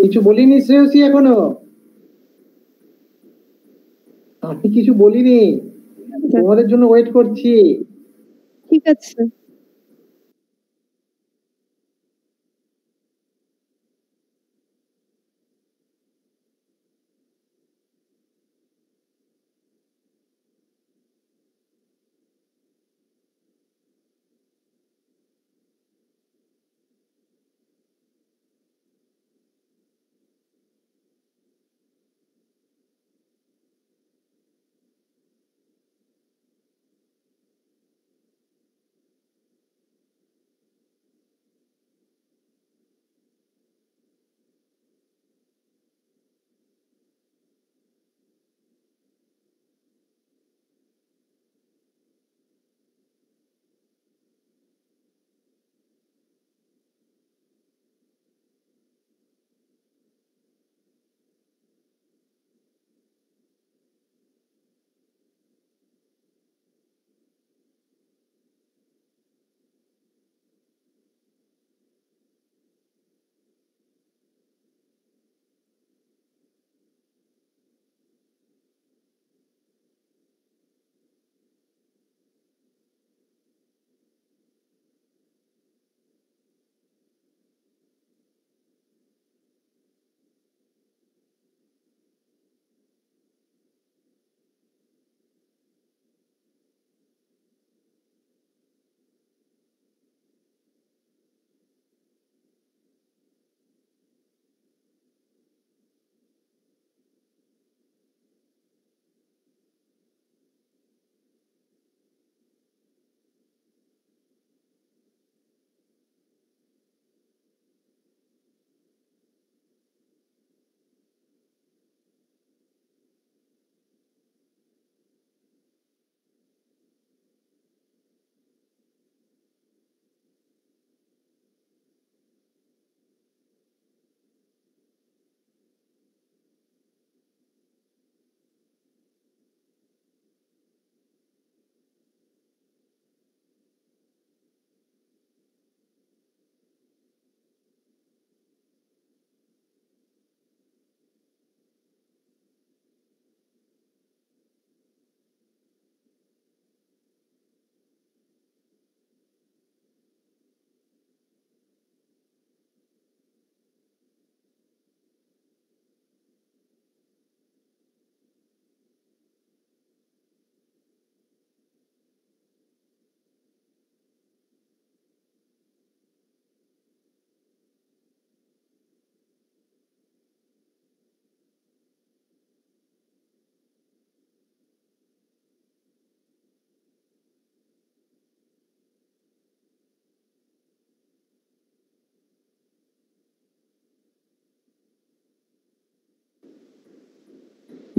কিছু বলিনি শ্রেয়সী এখনো? আমি কিছু বলিনি, তোমাদের জন্য ওয়েট করছি। ঠিক আছে।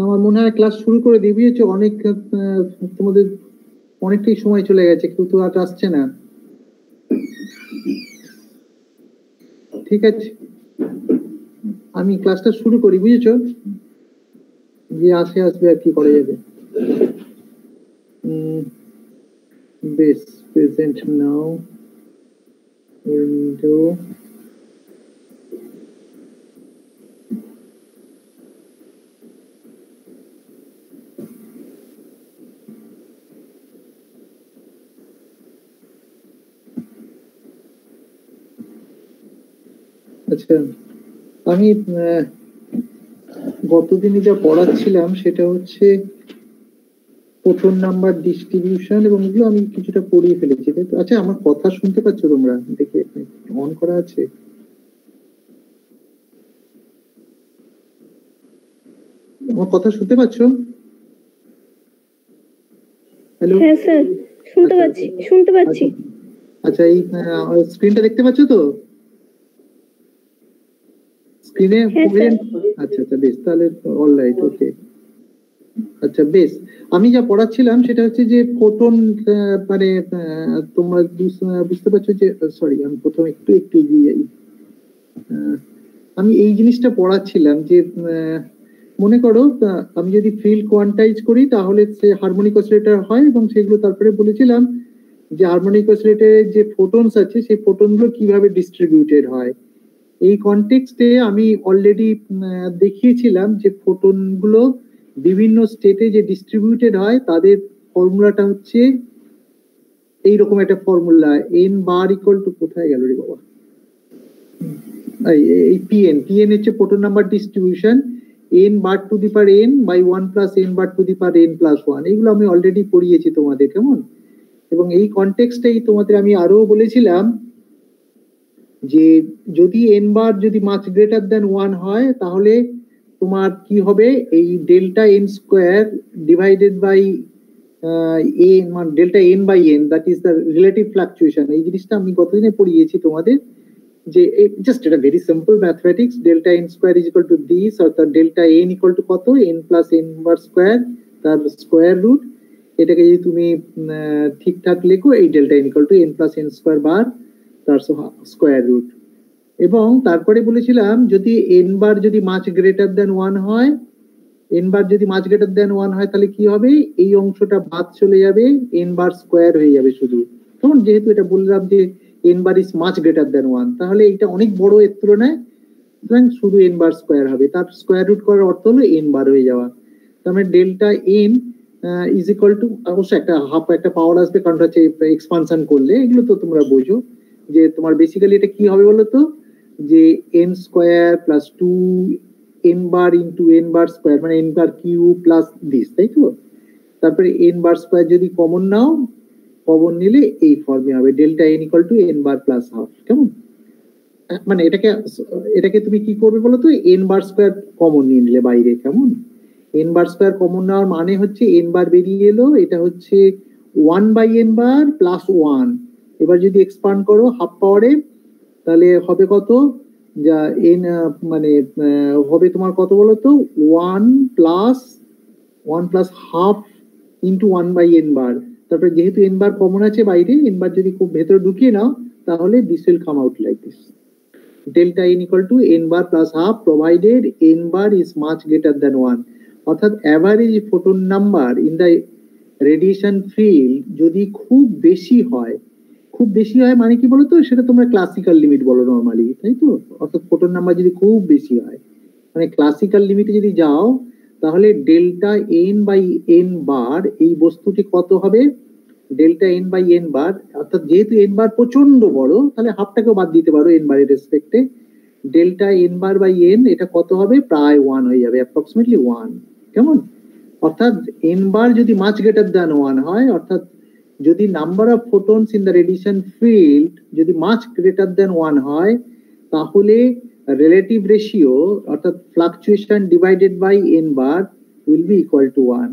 আমার মনে হয় ক্লাস শুরু করে দিই, বুঝেছো? অনেক তোমাদের অনেকটাই সময় চলে গেছে, কেউ তো আজ আসছে না। ঠিক আছে, আমি ক্লাসটা শুরু করি, বুঝেছো? যে আসবে আর কি করা যাবে। বেশ, প্রেজেন্ট নাও, উইন্ডো, আচ্ছা আমি গতদিনে যা পড়াচ্ছিলাম সেটা হচ্ছে প্রথম নাম্বার ডিস্ট্রিবিউশন, এবং এগুলো আমি কিছুটা পড়িয়ে ফেলেছি। আচ্ছা, আমার কথা শুনতে পাচ্ছ তোমরা? দেখে অন করা আছে? আমার কথা শুনতে পাচ্ছ? হ্যালো? হ্যাঁ স্যার, শুনতে পাচ্ছি। আচ্ছা, এই স্ক্রিনটা দেখতে পাচ্ছ তো? স্ক্রিনে? আচ্ছা আচ্ছা, বেশ, তাহলে অলরাইট, ওকে। আচ্ছা বেশ, আমি যা পড়াচ্ছিলাম সেটা হচ্ছে যে ফোটন, মানে তোমরা বুঝতে পারছো যে, সরি আমি প্রথমে একটু এগিয়ে যাই। আমি এই জিনিসটা পড়াচ্ছিলাম যে মনে করো আমি যদি ফিল্ড কোয়ান্টাইজ করি তাহলে সে হারমোনিক অসিলেটর হয়, এবং সেগুলো তারপরে বলেছিলাম যে হারমোনিক অসিলেটরের যে ফোটনস আছে সেই ফোটনগুলো কিভাবে ডিস্ট্রিবিউটেড হয়। এই কনটেক্সটে আমি অলরেডি দেখিয়েছিলাম যে ফোটনগুলো বিভিন্ন স্টেটে যে ডিস্ট্রিবিউটেড হয় তাদের ফর্মুলাটা হচ্ছে এইরকম একটা formula, N bar equal to, কোথায় গেল রে বাবা, এই পিএন হচ্ছে photon number distribution, N bar to the power N by 1 plus N bar to the power N plus 1। এইগুলো আমি অলরেডি পড়িয়েছি তোমাদের, কেমন? এবং এই কনটেক্সটেই তোমাদের আমি আরো বলেছিলাম যে যদি এন বার যদি মাচ গ্রেটার দেন 1 হয় তাহলে তোমার কি হবে, এই delta N square divided by N, মানে delta N by N, that is the relative fluctuation. এই জিনিসটা আমি গতদিনে পড়িয়েছি তোমাদের, যে জাস্ট এটা very simple mathematics, delta N square is equal to this, অর্থাৎ ডেল্টা এন ইকুয়াল টু কত, N plus N bar square, তার স্কোয়ার রুট। এটাকে যদি তুমি ঠিকঠাক লেখো, এই delta N equal to N plus N square bar তার স্কোয়ার রুট। এবং তারপরে বলেছিলাম যদি এন বার যদি মাচ গ্রেটার দেন 1 হয়, এন বার যদি মাচ গ্রেটার দেন 1 হয় তাহলে কি হবে, এই অংশটা বাদ চলে যাবে, এন বার স্কোয়ার হয়ে যাবে শুধু। তখন যেহেতু এটা বললাম যে N bar is much greater than 1, তাহলে এটা অনেক বড় এর তুলনায়, সুতরাং শুধু এন বার স্কোয়ার হবে। তার স্কোয়ার রুট করার অর্থ হলো এন বার হয়ে যাওয়া। তার মানে delta N is equal two, অবশ্যই একটা হাফ একটা পাওয়ার আসবে, কারণ হচ্ছে এক্সপানশন করলে, এগুলো তো তোমরা বোঝো যে তোমার বেসিক্যালি এটা কি হবে বলো তো, যে N square plus 2 N bar into N bar square, মানে N bar Q plus this, তাই তো? তারপরে এন বার স্কোয়ার যদি কমন নাও, কমন নিলে এই ফর্মে হবে delta N equal to N bar plus half, কেমন? মানে এটাকে তুমি কি করবে বলো তো, এন বার স্কোয়ার কমন নিয়ে নিলে বাইরে, কেমন? এন বার স্কোয়ার কমন নেওয়ার মানে হচ্ছে এন বার বেরিয়ে এলো, এটা হচ্ছে 1 বাই এন বার প্লাস 1। এবার যদি এক্সপান্ড করো হাফ পাওয়ারে, তাহলে হবে কত, যা এন মানে হবে তোমার কত বলো তো, 1 plus half into 1 by N bar. তারপরে যেহেতু এন বার কমন আছে বাইরে, এন বার যদি খুব ভেতরে ঢুকিয়ে নাও তাহলে this will come out like this, delta N equal to N bar plus half provided N bar is much greater than 1। অর্থাৎ average photon number in the radiation field যদি খুব বেশি হয়, খুব বেশি হয় মানে কি বলতো, সেটা তোমরা ক্লাসিক্যাল লিমিট বলো নর্মালি, তাই তো? অর্থাৎ ফোটন নাম্বার যদি খুব বেশি হয়, মানে ক্লাসিক্যাল লিমিটে যদি যাও, তাহলে ডেল্টা এন বাই এন বার এই বস্তুটি কত হবে, ডেল্টা এন বাই এন বার, অর্থাৎ যেহেতু এন বার প্রচন্ড বড়, তাহলে হাফটাকেও বাদ দিতে পারো এন বারের রেসপেক্টে, delta N bar by N এটা কত হবে, প্রায় 1 হয়ে যাবে, অ্যাপ্রক্সিমেটলি 1, কেমন? অর্থাৎ এন বার যদি মাচ গ্রেটার দ্যান 1 হয়, অর্থাৎ যদি number of photons in the radiation field যদি মাচ গ্রেটার দ্যান 1 হয়, তাহলে রিলেটিভ রেশিও অর্থাৎ fluctuation divided by N bar will be equal to 1।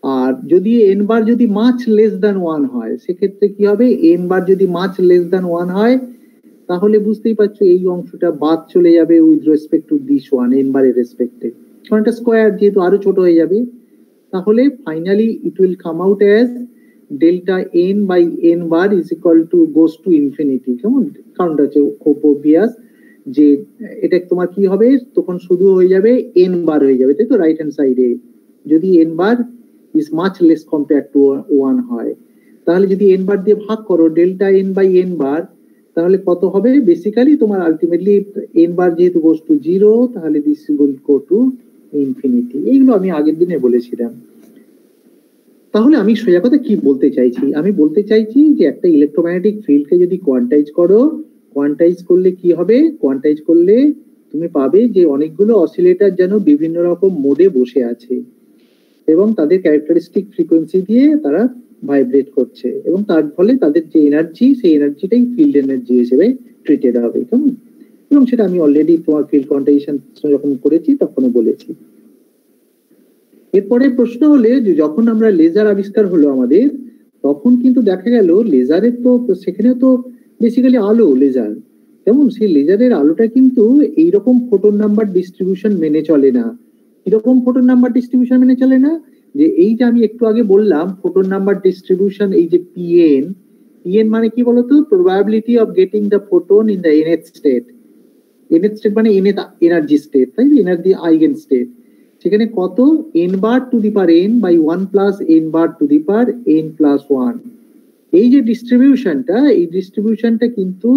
আর যদি এন বার যদি মাচ লেস দ্যান 1 হয়, সেক্ষেত্রে কি হবে, এন বার যদি মাচ লেস দ্যান 1 হয়, তাহলে বুঝতেই পারছো এই অংশটা বাদ চলে যাবে with respect to this 1, N বারের রেসপেক্টে, কারণ এটা স্কোয়ার যেহেতু আরো ছোট হয়ে যাবে। তাহলে finally it will come out as delta N by N bar is equal to goes to infinity, কেমন? কারণটা হচ্ছে খুব অবভিয়াস যে এটা তোমার কি হবে, তখন শুধু হয়ে যাবে এন বার হয়ে যাবে, তাই তো, রাইট হ্যান্ড সাইডে যদি N bar is much less compare to 1 হয়। তাহলে যদি এন বার দিয়ে ভাগ করো ডেল্টা এন বাই এন বার, তাহলে কত হবে, বেসিক্যালি তোমার আলটিমেটলি এন বার যেহেতু গোস টু 0, তাহলে this will go to infinity. এইগুলো আমি আগের দিনে বলেছিলাম। তাহলে আমি সোজা কথা কি বলতে চাইছি, আমি বলতে চাইছি যে একটা ইলেকট্রোম্যাগনেটিক ফিল্ডকে যদি কোয়ান্টাইজ করো, কোয়ান্টাইজ করলে কি হবে, কোয়ান্টাইজ করলে তুমি পাবে যে অনেকগুলো অসিলেটর যেন বিভিন্ন রকম মোডে বসে আছে এবং তাদের ক্যারেক্টারিস্টিক ফ্রিকোয়েন্সি দিয়ে তারা ভাইব্রেট করছে, এবং তার ফলে তাদের যে এনার্জি, সেই এনার্জিটাই ফিল্ড এনার্জি হিসেবে ট্রিটেড হবে, কেমন? এবং সেটা আমি অলরেডি তোমার ফিল্ড কোয়ান্টাইজেশন যখন করেছি তখনও বলেছি। এরপরে প্রশ্ন হলে যে যখন আমরা লেজার আবিষ্কার হলো আমাদের, তখন কিন্তু দেখা গেল লেজারের তো সেখানে তো বেসিক্যালি আলো, লেজার, যেমন সেই লেজারের আলোটা কিন্তু এইরকম ফোটন নাম্বার ডিস্ট্রিবিউশন মেনে চলে না। কিরকম ফোটন নাম্বার ডিস্ট্রিবিউশন মেনে চলে না, যে এই যে আমি একটু আগে বললাম ফোটন নাম্বার ডিস্ট্রিবিউশন, এই যে পিএন, পিএন মানে কি বলতো, probability of getting the photon in the nth state. nth state মানে nth এনার্জি স্টেট, তাই এনার্জি আইগেন স্টেট। সেখানে কত, N bar to the power N by 1 plus N bar to the power N plus 1। এই যে ডিস্ট্রিবিউশনটা, এই ডিস্ট্রিবিউশনটা কিন্তু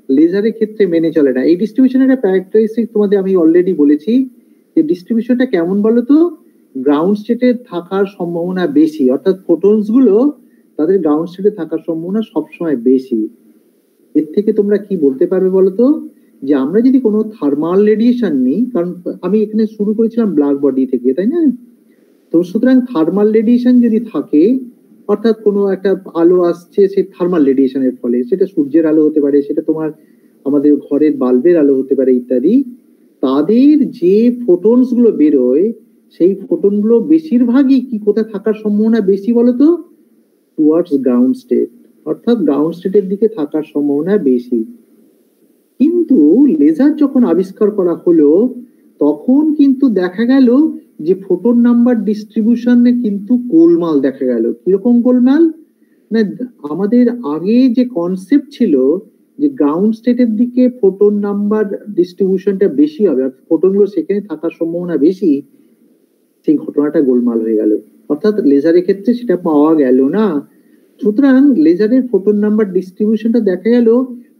লেজারের ক্ষেত্রে মেনে চলে না। এই ডিস্ট্রিবিউশনের একটা ক্যারেক্টারিস্টিক তোমাদের আমি অলরেডি বলেছি যে ডিস্ট্রিবিউশনটা কেমন বলো তো, গ্রাউন্ড স্টেটে থাকার সম্ভাবনা বেশি, অর্থাৎ ফোটনস গুলো তাদের গ্রাউন্ড স্টেটে থাকার সম্ভাবনা সবসময় বেশি। এর থেকে তোমরা কি বলতে পারবে বলতো, যে আমরা যদি কোনো থার্মাল রেডিয়েশন নিই, কারণ আমি এখানে শুরু করেছিলাম ব্ল্যাক বডি থেকে, তাই না? তো সুতরাং থার্মাল রেডিয়েশন যদি থাকে, অর্থাৎ কোনো একটা আলো আসছে সেই থার্মাল রেডিয়েশনের ফলে, সেটা সূর্যের আলো হতে পারে, সেটা তোমার আমাদের ঘরের বাল্বের আলো হতে পারে ইত্যাদি, তাদের যে ফোটনস গুলো বেরোয় সেই ফোটন গুলো বেশিরভাগই কি কোথায় থাকার সম্ভাবনা বেশি বলতো, টুয়ার্ডস গ্রাউন্ড স্টেট, অর্থাৎ গ্রাউন্ড স্টেটের দিকে থাকার সম্ভাবনা বেশি। কিন্তু লেজার যখন আবিষ্কার করা হলো তখন কিন্তু দেখা গেল যে ফোটন নাম্বার ডিস্ট্রিবিউশনে কিন্তু গোলমাল দেখা গেল। কিরকম গোলমাল না, আমাদের আগে যে কনসেপ্ট ছিল যে গ্রাউন্ড স্টেটের দিকে ফোটন নাম্বার ডিস্ট্রিবিউশনটা বেশি হবে, ফোটনগুলো সেখানে থাকার সম্ভাবনা বেশি, সেই ঘটনাটা গোলমাল হয়ে গেল, অর্থাৎ লেজারের ক্ষেত্রে সেটা পাওয়া গেল না। সুতরাং লেজারের ফোটন নাম্বার ডিস্ট্রিবিউশনটা দেখা গেল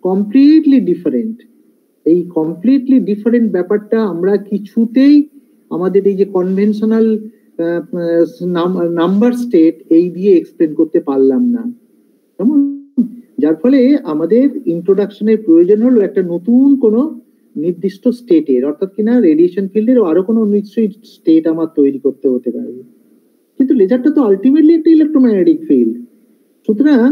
কমপ্লিটলি ডিফারেন্ট। এই কমপ্লিটলি ডিফারেন্ট ব্যাপারটা আমরা কিছুতেই আমাদের এই যে কনভেনশনাল নাম্বার স্টেট এই দিয়ে এক্সপ্লেন করতে পারলাম না, কেমন? যার ফলে আমাদের ইন্ট্রোডাকশনের প্রয়োজন হলো একটা নতুন কোনো নির্দিষ্ট স্টেটের, অর্থাৎ কিনা রেডিয়েশন ফিল্ডের আরো কোনো নিশ্চয়ই স্টেট আমার তৈরি করতে হতে পারে। কিন্তু লেজারটা তো আলটিমেটলি একটা ইলেকট্রোম্যাগনেটিক ফিল্ড, সুতরাং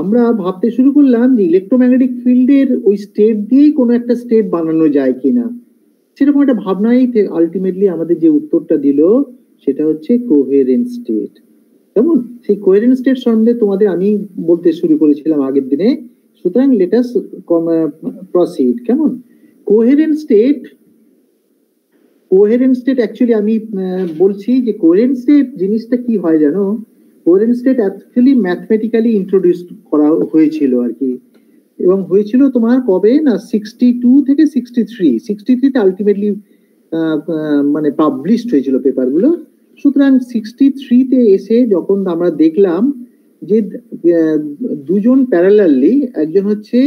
আমরা ভাবতে শুরু করলাম যে ইলেকট্রোম্যাগনেটিক ফিল্ডের ওই স্টেট দিয়েই কোনো একটা স্টেট বানানো যায় কিনা। সেরকম একটা ভাবনাই আলটিমেটলি আমাদের যে উত্তরটা দিল সেটা হচ্ছে কোহেরেন্ট স্টেট। কেমন? সেই কোহেরেন্ট স্টেট সম্বন্ধে তোমাদের আমি বলতে শুরু করেছিলাম আগের দিনে, সুতরাং লেট আস প্রসিড। কেমন? কোহেরেন্ট স্টেট অ্যাকচুয়ালি আমি বলছি যে কোহেরেন্ট স্টেট জিনিসটা কি হয় জানো, coherent state actually mathematically introduce করা হয়েছিল আর কি, এবং হয়েছিল তোমার কবে না 62 থেকে 63 তে আলটিমেটলি মানে পাবলিশড হয়েছিল পেপারগুলো। সুতরাং 63 তে এসে যখন আমরা দেখলাম যে দুজন প্যারালালি, একজন হচ্ছে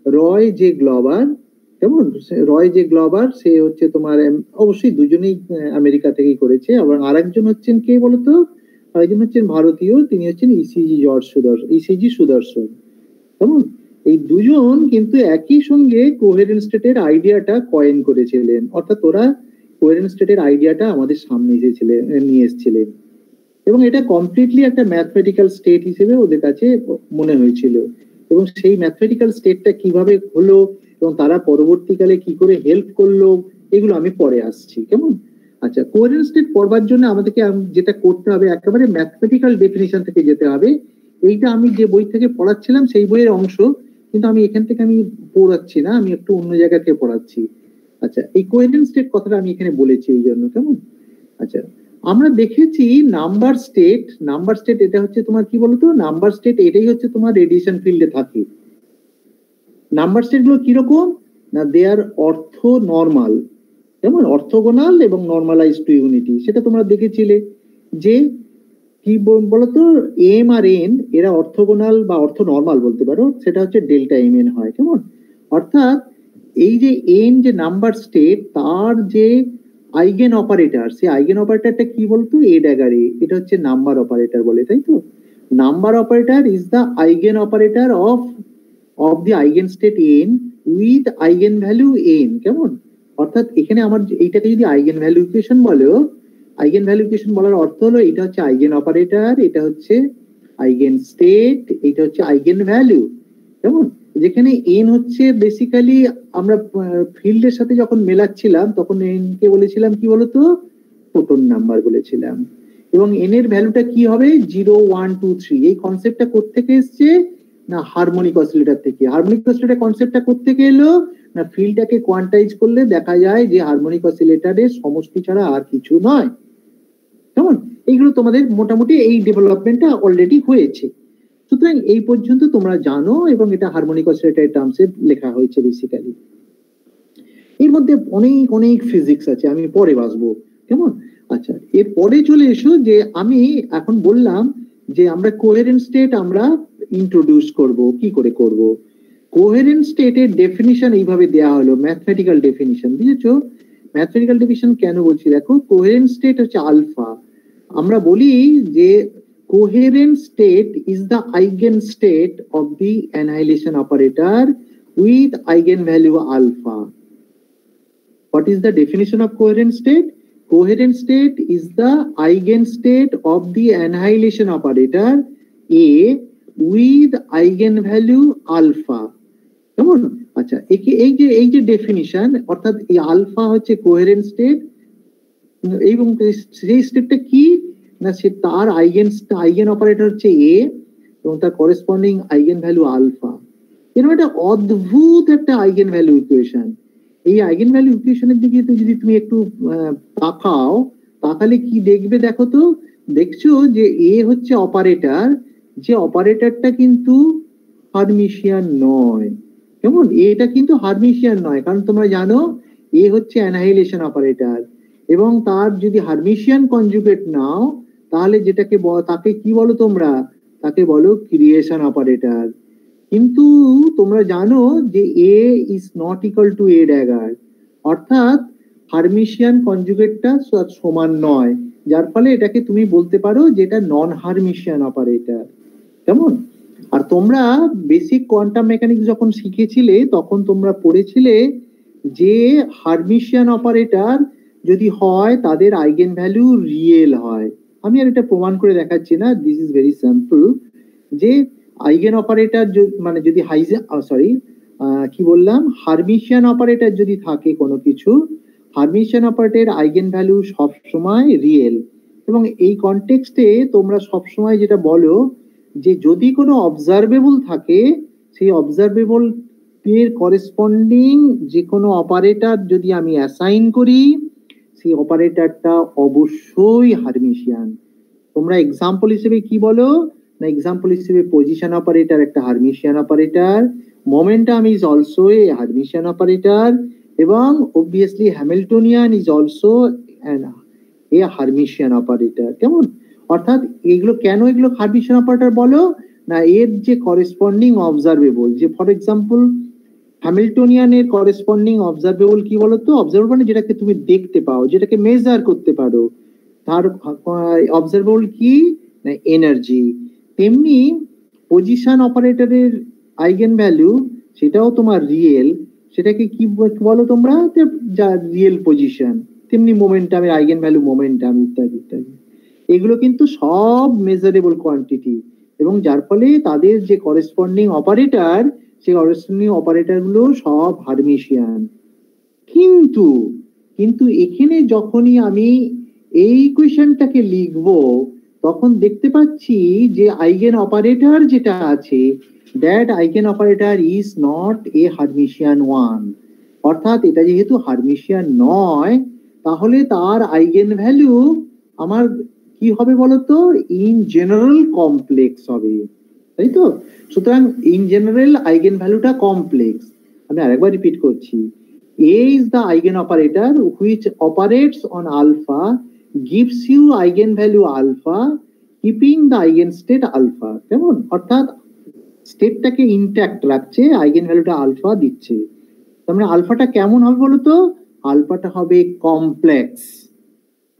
রয় জে গ্লবার, কেমন? রয় জে গ্লবার সে হচ্ছে তোমার অবশ্যই দুজনেই আমেরিকা থেকেই করেছে, আবার আরেকজন হচ্ছেন কে বলতো, আরেকজন হচ্ছেন ভারতীয়, তিনি হচ্ছেন ইসিজি সুদর্শন। কেমন? এই দুজন কিন্তু একই সঙ্গে কোহেরেন্ট স্টেটের আইডিয়াটা কয়েন করেছিলেন, অর্থাৎ ওরা কোহেরেন্ট স্টেটের আইডিয়াটা আমাদের সামনে নিয়ে এসেছিলেন, এবং এটা কমপ্লিটলি একটা ম্যাথমেটিক্যাল স্টেট হিসেবে ওদের কাছে মনে হয়েছিল। এবং সেই ম্যাথমেটিক্যাল স্টেটটা কিভাবে হলো এবং তারা পরবর্তীকালে কি করে হেল্প করলো এগুলো আমি পরে আসছি। কেমন? আচ্ছা, কোহেরেন্ট স্টেট পড়বার জন্য আমাদেরকে যেটা করতে হবে একেবারে ম্যাথমেটিক্যাল ডেফিনিশন থেকে যেতে হবে। এইটা আমি যে বই থেকে পড়াচ্ছিলাম সেই বইয়ের অংশ, কিন্তু আমি এখান থেকে আমি পড়াচ্ছি না, আমি একটু অন্য জায়গা থেকে পড়াচ্ছি। আচ্ছা, এই কোহেরেন্ট স্টেট কথাটা আমি এখানে বলেছি এই জন্য। কেমন? আচ্ছা, আমরা দেখেছি নাম্বার স্টেট এটা হচ্ছে তোমার কি বলতো, নাম্বার স্টেট এটাই হচ্ছে তোমার রেডিয়েশন ফিল্ডে থাকে। নাম্বার স্টেট গুলো কিরকম না, দে আর অর্থো নর্মাল, যেমন অর্থোগোনাল এবং নর্মালাইজ টু ইউনিটি, সেটা তোমরা দেখেছিলে যে কি বলতো, এম আর এন এরা অর্থোগোনাল বা অর্থ নর্মাল বলতে পারো, সেটা হচ্ছে ডেল্টা এম এন হয়। কেমন? অর্থাৎ এই যে এন যে নাম্বার স্টেট তার যে আইগেন অপারেটর, সেই আইগেন অপারেটরটা কি বলতো, এ ড্যাগার এ, এটা হচ্ছে নাম্বার অপারেটর বলে, তাই তো? Number operator is the eigen operator of the eigen state N with eigen value N. কেমন? অর্থাৎ এখানে আমার এইটাকে যদি আইগেন ভ্যালু ইকুয়েশন বলো, আইগেন ভ্যালু ইকুয়েশন বলার অর্থ হলো এটা হচ্ছে আইগেন অপারেটর, এটা হচ্ছে আইগেন স্টেট, এটা হচ্ছে আইগেন ভ্যালু। কেমন? যেখানে এন হচ্ছে বেসিক্যালি আমরা ফিল্ডের সাথে যখন মেলাচ্ছিলাম তখন এন কে বলেছিলাম কি বলতো, ফোটন নাম্বার বলেছিলাম, এবং এন এর ভ্যালুটা কি হবে 0 1 2 3। এই কনসেপ্টটা কোত্থেকে এসছে না, হারমোনিক অসিলেটর থেকে। হারমোনিক অসিলেটর কনসেপ্টটা কোত্থেকে এলো না, ফিল্ডটাকে কোয়ান্টাইজ করলে দেখা যায় যে হারমোনিক অসিলেটরের সমষ্টি ছাড়া আর কিছু নয়। কেমন? এইগুলো তোমাদের মোটামুটি এই ডেভেলপমেন্টটা অলরেডি হয়েছে। সুতরাং এই পর্যন্ত তোমরা জানো, এবং এটা হারমোনিক অসিলেটরের টার্মসে লেখা হয়েছে বেসিক্যালি। এর মধ্যে অনেক অনেক ফিজিক্স আছে, আমি পরে আসবো। কেমন? আচ্ছা, এর পরে চলে এসো যে আমি এখন বললাম যে আমরা কোহেরেন্ট স্টেট আমরা ইন্ট্রোডিউস করব, কি করে করব। কোহেরেন্ট স্টেটের ডেফিনিশন এইভাবে দেয়া হলো, ম্যাথমেটিক্যাল ডেফিনিশন, বুঝেছো? ম্যাথমেটিক্যাল ডেফিনিশন কেন বলছি দেখো, কোহেরেন্ট স্টেট হচ্ছে আলফা। আমরা বলি যে coherent state is the eigen state of the annihilation operator with eigenvalue alpha. What is the definition of coherent state? Coherent state is the eigenstate of the annihilation operator A with eigenvalue alpha. কেমন? আচ্ছা, এই যে definition, অর্থাৎ এই alpha হচ্ছে coherent state, এবং সেই স্টেটটা কি না, সে তার আইগেন অপারেটর হচ্ছে এ এবং তার করেসপন্ডিং আইগেন ভ্যালু আলফা। এরকম একটা অদ্ভুত একটা আইগেন ভ্যালু ইকুয়েশন। এই আইগেন ভ্যালু ইকুয়েশনের দিকে যদি তুমি একটু তাকাও, তাহলে কি দেখবে দেখো তো, দেখছো যে এ হচ্ছে অপারেটর, যে অপারেটরটা কিন্তু হারমিশিয়ান নয়। কেমন? এটা কিন্তু হারমিশিয়ান নয়, কারণ তোমরা জানো এ হচ্ছে অ্যানাহিলেশন অপারেটর, এবং তার যদি হারমিশিয়ান কনজুগেট নাও তাহলে যেটাকে তাকে কি বলো তোমরা, তাকে বলো ক্রিয়েশন অপারেটর। কিন্তু তোমরা জানো যে A is not equal to A dagger, অর্থাৎ হারমিশিয়ান কনজুগেটটা সমান নয়, যার ফলে এটাকে তুমি বলতে পারো যে এটা নন হারমিশিয়ান অপারেটর। কেমন? আর তোমরা বেসিক কোয়ান্টাম মেকানিক্স যখন শিখেছিলে তখন তোমরা পড়েছিলে যে হারমিশিয়ান অপারেটর যদি হয় তাদের আইগেন ভ্যালু রিয়েল হয়। আমি আর এটা প্রমাণ করে দেখাচ্ছি না, দিস ইজ ভেরি সিম্পল। যে আইগেন অপারেটর মানে যদি কি বললাম, হারমিশিয়ান অপারেটর যদি থাকে কোনো কিছু, হারমিশিয়ান অপারেটরের আইগেন ভ্যালু সবসময় রিয়েল। এবং এই কনটেক্সটে তোমরা সবসময় যেটা বলো যে যদি কোনো অবজারভেবল থাকে, সেই অবজারভেবল এর করেসপন্ডিং যে কোনো অপারেটর যদি আমি অ্যাসাইন করি, সেই অপারেটরটা অবশ্যই হারমিশিয়ান। তোমরা এক্সাম্পল হিসেবে কি বলো না, এক্সাম্পল হিসেবে পজিশন অপারেটর একটা Hermitian operator, momentum is also a Hermitian operator, এবং obviously Hamiltonian is also a Hermitian operator. কেমন? অর্থাৎ এগুলো কেন এগুলো হারমিশিয়ান অপারেটর বলো না, এর যে করেসপন্ডিং অবজারভেবল, যে ফর এক্সাম্পল হ্যামিল্টনিয়ানের করেসপন্ডিং অবজারভেবল কি বলতো, অবজারভেবল মানে যেটাকে তুমি দেখতে পাও, যেটাকে মেজার করতে পারো, তার অবজারভেবল কি না এনার্জি। তেমনি পজিশন অপারেটরের আইগেন ভ্যালু সেটাও তোমার রিয়েল, সেটাকে কি বলো তোমরা, যা রিয়েল পজিশন। তেমনি মোমেন্টামের আইগেন ভ্যালু মোমেন্টাম, ইত্যাদি ইত্যাদি। এগুলো কিন্তু সব মেজারেবল কোয়ান্টিটি, এবং যার ফলে তাদের যে করেসপন্ডিং অপারেটর, সেই করেসপন্ডিং অপারেটর গুলো সব হারমিশিয়ান। কিন্তু কিন্তু এখানে যখনই আমি এই ইকুয়েশনটাকে লিখবো তখন দেখতে পাচ্ছি যে আইগেন অপারেটর যেটা আছে, that eigen operator is not a Hermitian one. অর্থাৎ এটা যেহেতু হারমিশিয়ান নয়, তাহলে তার আইগেন ভ্যালু আমার কি হবে বলতো, ইন জেনারেল কমপ্লেক্স হবে, তাই তো? সুতরাং ইন জেনারেল আইগেন ভ্যালুটা কমপ্লেক্স। আমি আরেকবার রিপিট করছি, A is the eigenoperator which operates on alpha, gives you eigenvalue alpha, keeping the eigenstate alpha. কেমন? অর্থাৎ স্টেটটাকে ইনট্যাক্ট রাখছে, আইগেনভ্যালুটা আলফা দিচ্ছে। তার মানে আলফাটা কেমন হবে বলতো, আলফাটা হবে কমপ্লেক্স।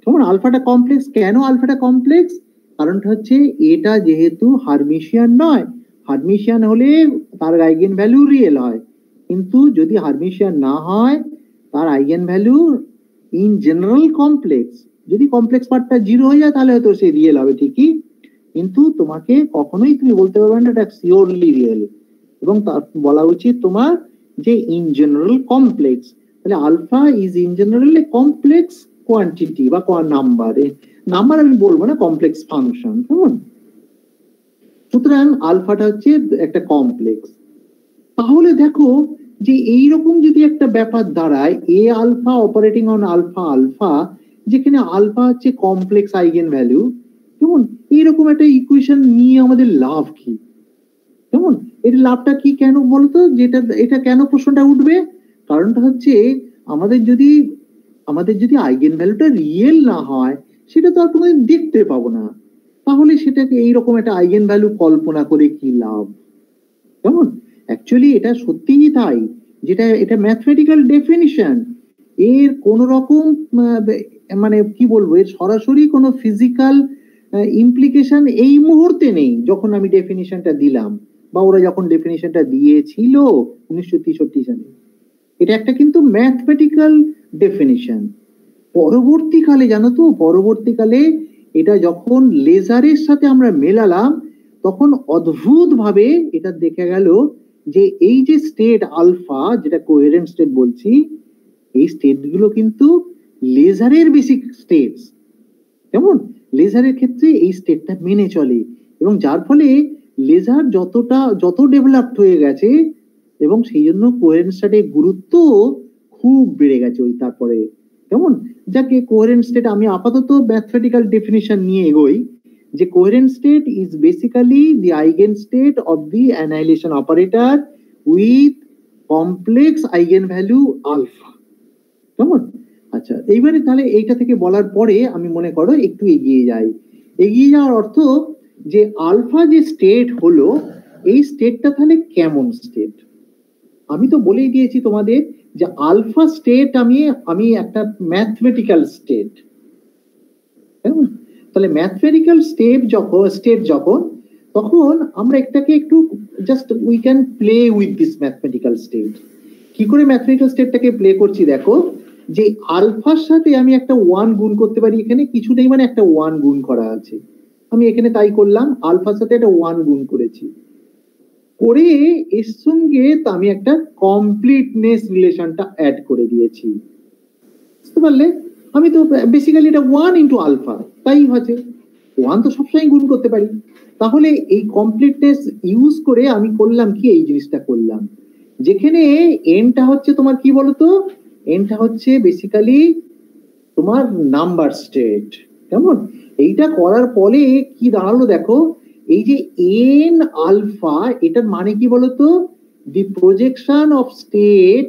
কেমন? আলফাটা কমপ্লেক্স। কেন আলফাটা কমপ্লেক্স? কারণটা হচ্ছে এটা যেহেতু হারমিশিয়ান নয়, হারমিশিয়ান হলে তার আইগেন ভ্যালু রিয়েল হয়, কিন্তু যদি হারমিশিয়ান না হয় তার eigen value in general complex. যদি কমপ্লেক্স পার্টটা জিরো হয়ে যায় তাহলে হয়তো সে রিয়েল হবে ঠিকই, কিন্তু তোমাকে কখনোই তুমি বলতে পারবে না এটা সিওরলি রিয়েল, এবং তার বলা উচিত তোমার যে ইন জেনারেল কমপ্লেক্স। তাহলে alpha is in general a complex quantity বা নাম্বার। নাম্বার আমি বলবো না, কমপ্লেক্স ফাংশন। কেমন? সুতরাং আলফাটা হচ্ছে একটা কমপ্লেক্স। তাহলে দেখো যে এইরকম যদি একটা ব্যাপার দাঁড়ায়, A alpha operating on alpha alpha, যেখানে আলফা হচ্ছে কমপ্লেক্স আইগেন ভ্যালু, কেমন? এইরকম একটা ইকুয়েশন নিয়ে আমাদের লাভ কি? কেমন? এর লাভটা কি কেন বলতো, যেটা এটা কেন প্রশ্নটা উঠবে? কারণটা হচ্ছে আমাদের যদি আইগেন ভ্যালুটা রিয়েল না হয়, সেটা তো আর তোমাদের দেখতে পাবো না, তাহলে সেটাকে এইরকম একটা আইগেন ভ্যালু কল্পনা করে কি লাভ? কেমন? অ্যাকচুয়ালি এটা সত্যিই তাই, যেটা এটা ম্যাথমেটিক্যাল ডেফিনিশন। এর কোন রকম মানে কি বলবো, এর সরাসরি কোনো ফিজিক্যাল ইমপ্লিকেশন এই মুহূর্তে নেই যখন আমি ডেফিনিশনটা দিলাম, বা ওরা যখন ডেফিনিশনটা দিয়েছিল 1963 সালে। এটা একটা কিন্তু ম্যাথমেটিক্যাল ডেফিনিশন। পরবর্তীকালে জানো তো, পরবর্তীকালে এটা যখন লেজারের সাথে আমরা মেলালাম, তখন অদ্ভুত ভাবে এটা দেখা গেল যে এই যে স্টেট আলফা, যেটা কোহেরেন্ট স্টেট বলছি, এই স্টেট গুলো কিন্তু লেজারের বেসিক স্টেটস। কেমন? লেজারের ক্ষেত্রে এই স্টেটটা মেনে চলে, এবং যার ফলে লেজার যত ডেভেলপড হয়ে গেছে, এবং সেই জন্য কোহেরেন্ট স্টেটের গুরুত্ব খুব বেড়ে গেছে ওই তারপরে। কেমন? যাকে কোহেরেন্ট স্টেট আমি আপাতত ম্যাথমেটিক্যাল ডেফিনিশন নিয়ে এগোই, যে coherent state is basically the eigen state of the annihilation operator with complex eigenvalue alpha. কেমন? আচ্ছা, এইবারে তাহলে এইটা থেকে বলার পরে আমি মনে করো একটু এগিয়ে যাই। এগিয়ে যাওয়ার অর্থ যে আলফা যে স্টেট হলো, এই স্টেটটা তাহলে কেমন স্টেট? আমি তো বলেই দিয়েছি তোমাদের যে আলফা স্টেট আমি একটা ম্যাথমেটিক্যাল স্টেট। তাহলে ম্যাথমেটিক্যাল স্টেট যখন, তখন আমরা এটাকে একটু just we can play with this mathematical state. কি করে ম্যাথমেটিক্যাল স্টেটটাকে প্লে করছি দেখো, যে আলফার সাথে আমি একটা 1 গুণ করতে পারি, এখানে কিছু নেই মানে একটা 1 গুণ করা আছে, আমি এখানে তাই করলাম, আলফার সাথে একটা 1 গুণ করেছি, করে এর সঙ্গে আমি একটা কমপ্লিটনেস রিলেশনটা অ্যাড করে দিয়েছি। বুঝতে পারলে? আমি তো বেসিক্যালি এটা 1 ইন্টু আলফা, তাই হচ্ছে 1 তো সবসময় গুণ করতে পারি। তাহলে এই কমপ্লিটনেস ইউজ করে আমি করলাম কি, এই জিনিসটা করলাম, যেখানে এনটা হচ্ছে তোমার কি বলতো, এনটা হচ্ছে বেসিক্যালি তোমার নাম্বার স্টেট। কেমন? এইটা করার পরে কি দাঁড়ালো দেখো, এই যে এন আলফা, এটার মানে কি বলতো, দি প্রজেকশন অফ স্টেট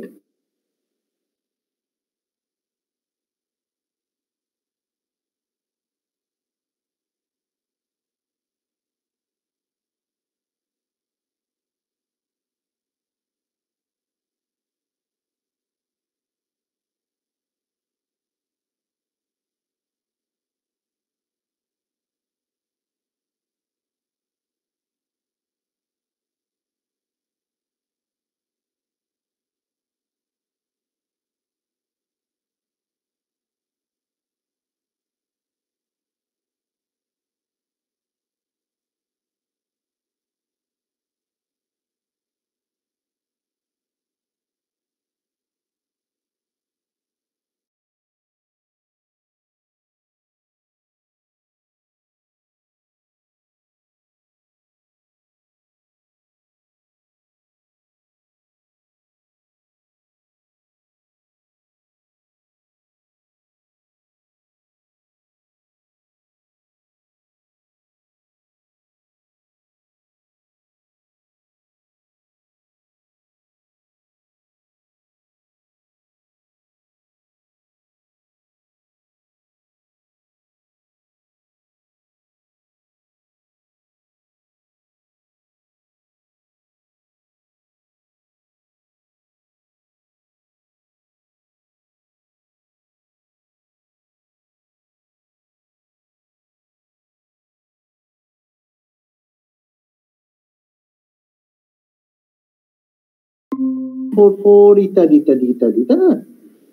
ইত্যাদি ইত্যাদি ইত্যাদি, তাই না?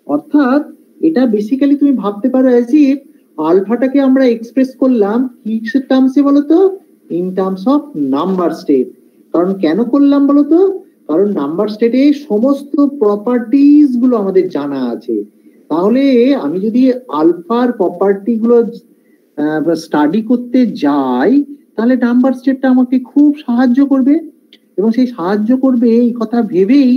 অর্থাৎ এটা বেসিক্যালি তুমি ভাবতে পারো অ্যাজ ইফ আলফাটাকে আমরা এক্সপ্রেস করলাম কিসের টার্মসে বলতো, in terms of number state. কারণ কেন করলাম বলতো, কারণ নাম্বার স্টেটে সমস্ত প্রপার্টিজ গুলো আমাদের জানা আছে। তাহলে আমি যদি আলফার প্রপার্টি গুলো স্টাডি করতে যাই, তাহলে নাম্বার স্টেটটা আমাকে খুব সাহায্য করবে, এবং সেই সাহায্য করবে এই কথা ভেবেই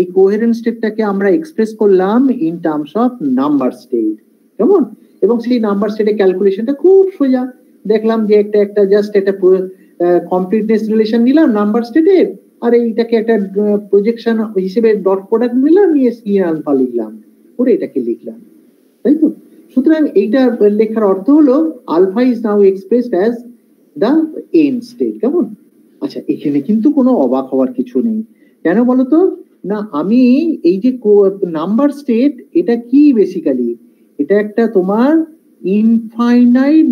এই কোহেরেন্ট স্টেটটাকে আমরা এক্সপ্রেস করলাম in terms of number state. কেমন? এবং সেই নাম্বার স্টেটে ক্যালকুলেশনটা খুব সোজা। দেখলাম যে একটা জাস্ট একটা কমপ্লিটনেস রিলেশন নিলাম নাম্বার স্টেটের, আর এইটাকে একটা প্রজেকশন হিসেবে ডট প্রোডাক্ট নিলাম, নিয়ে সি আলফা লিখলাম, করে এটাকে লিখলাম, তাই তো? সুতরাং এইটা লেখার অর্থ হলো alpha is now expressed as the end state. কেমন? আচ্ছা, এখানে কিন্তু কোনো অবাক হওয়ার কিছু নেই। কেন বলতো? না আমি এই যে নাম্বার স্টেট, এটা কি বেসিক্যালি, এটা একটা তোমার ইনফাইনাইট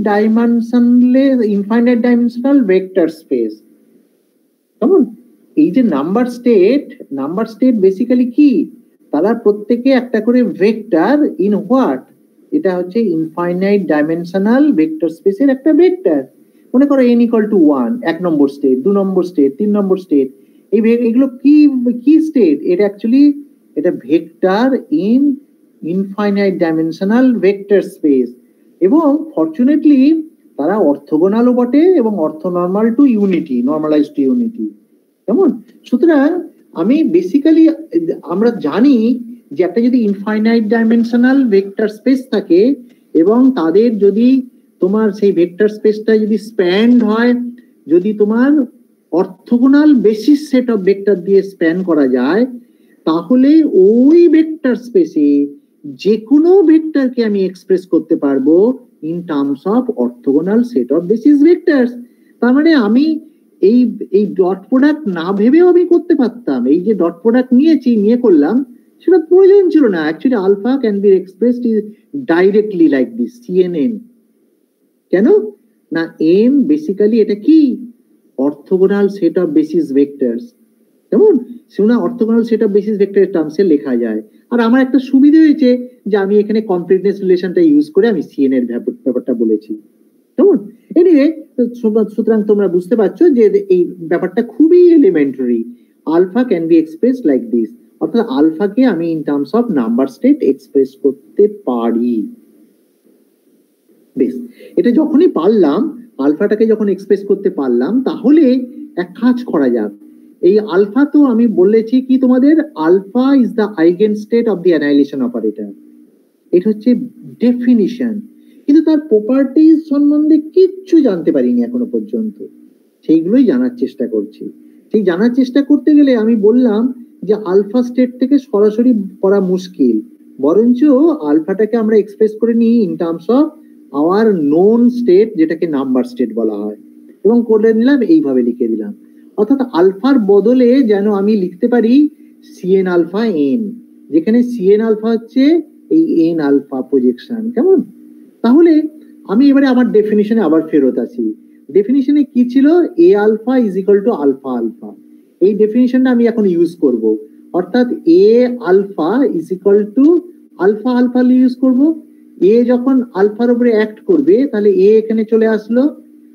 ডাইমেনশনাল ভেক্টর স্পেস। কেমন? এই যে নাম্বার স্টেট বেসিক্যালি কি, তারা প্রত্যেকে একটা করে ভেক্টর ইন হোয়াট, এটা হচ্ছে ইনফাইনাইট ডাইমেনশনাল ভেক্টর স্পেসের একটা ভেক্টর। মনে করো n ইকুয়াল টু 1 এক number state, 2 number state, 3 number state, এগুলো কি কি স্টেট? এটা অ্যাকচুয়ালি এটা vector in infinite dimensional vector space. এবং ফরচুনেটলি তারা অর্থোগোনালও বটে এবং orthonormal to unity, normalize to unity. কেমন? সুতরাং আমি বেসিক্যালি আমরা জানি যে একটা যদি ইনফাইনাইট ডাইমেনশনাল ভেক্টর স্পেস থাকে এবং তাদের যদি তোমার সেই ভেক্টর স্পেসটা যদি স্প্যান্ড হয়, যদি তোমার orthogonal basis set of vector দিয়ে স্প্যান করা যায়, তাহলে ওই ভেক্টর স্পেসে যে কোনো ভেক্টরকে আমি এক্সপ্রেস করতে পারবো in terms of orthogonal set of basis vectors. তার মানে আমি এই ডট প্রোডাক্ট না ভেবেও আমি করতে পারতাম। এই যে ডট প্রোডাক্ট নিয়ে করলাম, সেটা প্রয়োজন ছিল না। Actually alpha can be expressed directly like this CNN। কেন না? এন বেসিক্যালি এটা কি, orthogonal set of basis vectors. কেমন? সেটা অর্থোগোনাল সেট অফ বেসিস ভেক্টরের টার্মসে লেখা যায়। আর আমার একটা সুবিধা হয়েছে যে আমি এখানে কমপ্লিটনেস রিলেশনটা ইউজ করে আমি CNN এর ব্যাপারটা বলেছি। কেমন? এনিওয়ে, সুতরাং তোমরা বুঝতে পারছো যে এই ব্যাপারটা খুবই elementary. Alpha can be express like this, অর্থাৎ আলফাকে আমি in terms of number state express করতে পারি। বেশ, এটা যখনই পারলাম, আলফাটাকে যখন এক্সপ্রেস করতে পারলাম, তাহলে এক কাজ করা যাক। এই আলফা তো আমি বলেছি কি তোমাদের, alpha is the eigen state of the annihilation operator. এটা হচ্ছে ডেফিনিশন, কিন্তু তার প্রপার্টিজ সম্বন্ধে কিচ্ছু জানতে পারিনি এখনো পর্যন্ত। সেইগুলোই জানার চেষ্টা করছি। সেই জানার চেষ্টা করতে গেলে আমি বললাম যে আলফা স্টেট থেকে সরাসরি করা মুশকিল, বরঞ্চ আলফাটাকে আমরা এক্সপ্রেস করে নিই in terms of our known state, যেটাকে নাম্বার স্টেট বলা হয়, এবং করে নিলাম এইভাবে লিখে দিলাম। অর্থাৎ আলফার বদলে যেন আমি লিখতে পারি CN আলফা n, যেখানে CN আলফা হচ্ছে এই n আলফা প্রজেকশন। কেমন? তাহলে আমি এবারে আমার ডেফিনিশনে আবার ফেরত আসি। ডেফিনিশনে কি ছিল? A alpha is equal to alpha alpha. এই ডেফিনিশনটা আমি এখন ইউজ করব। অর্থাৎ a alpha is equal to alpha alpha use করব। এ যখন আলফার উপরে অ্যাক্ট করবে, তাহলে এ এখানে চলে আসলো,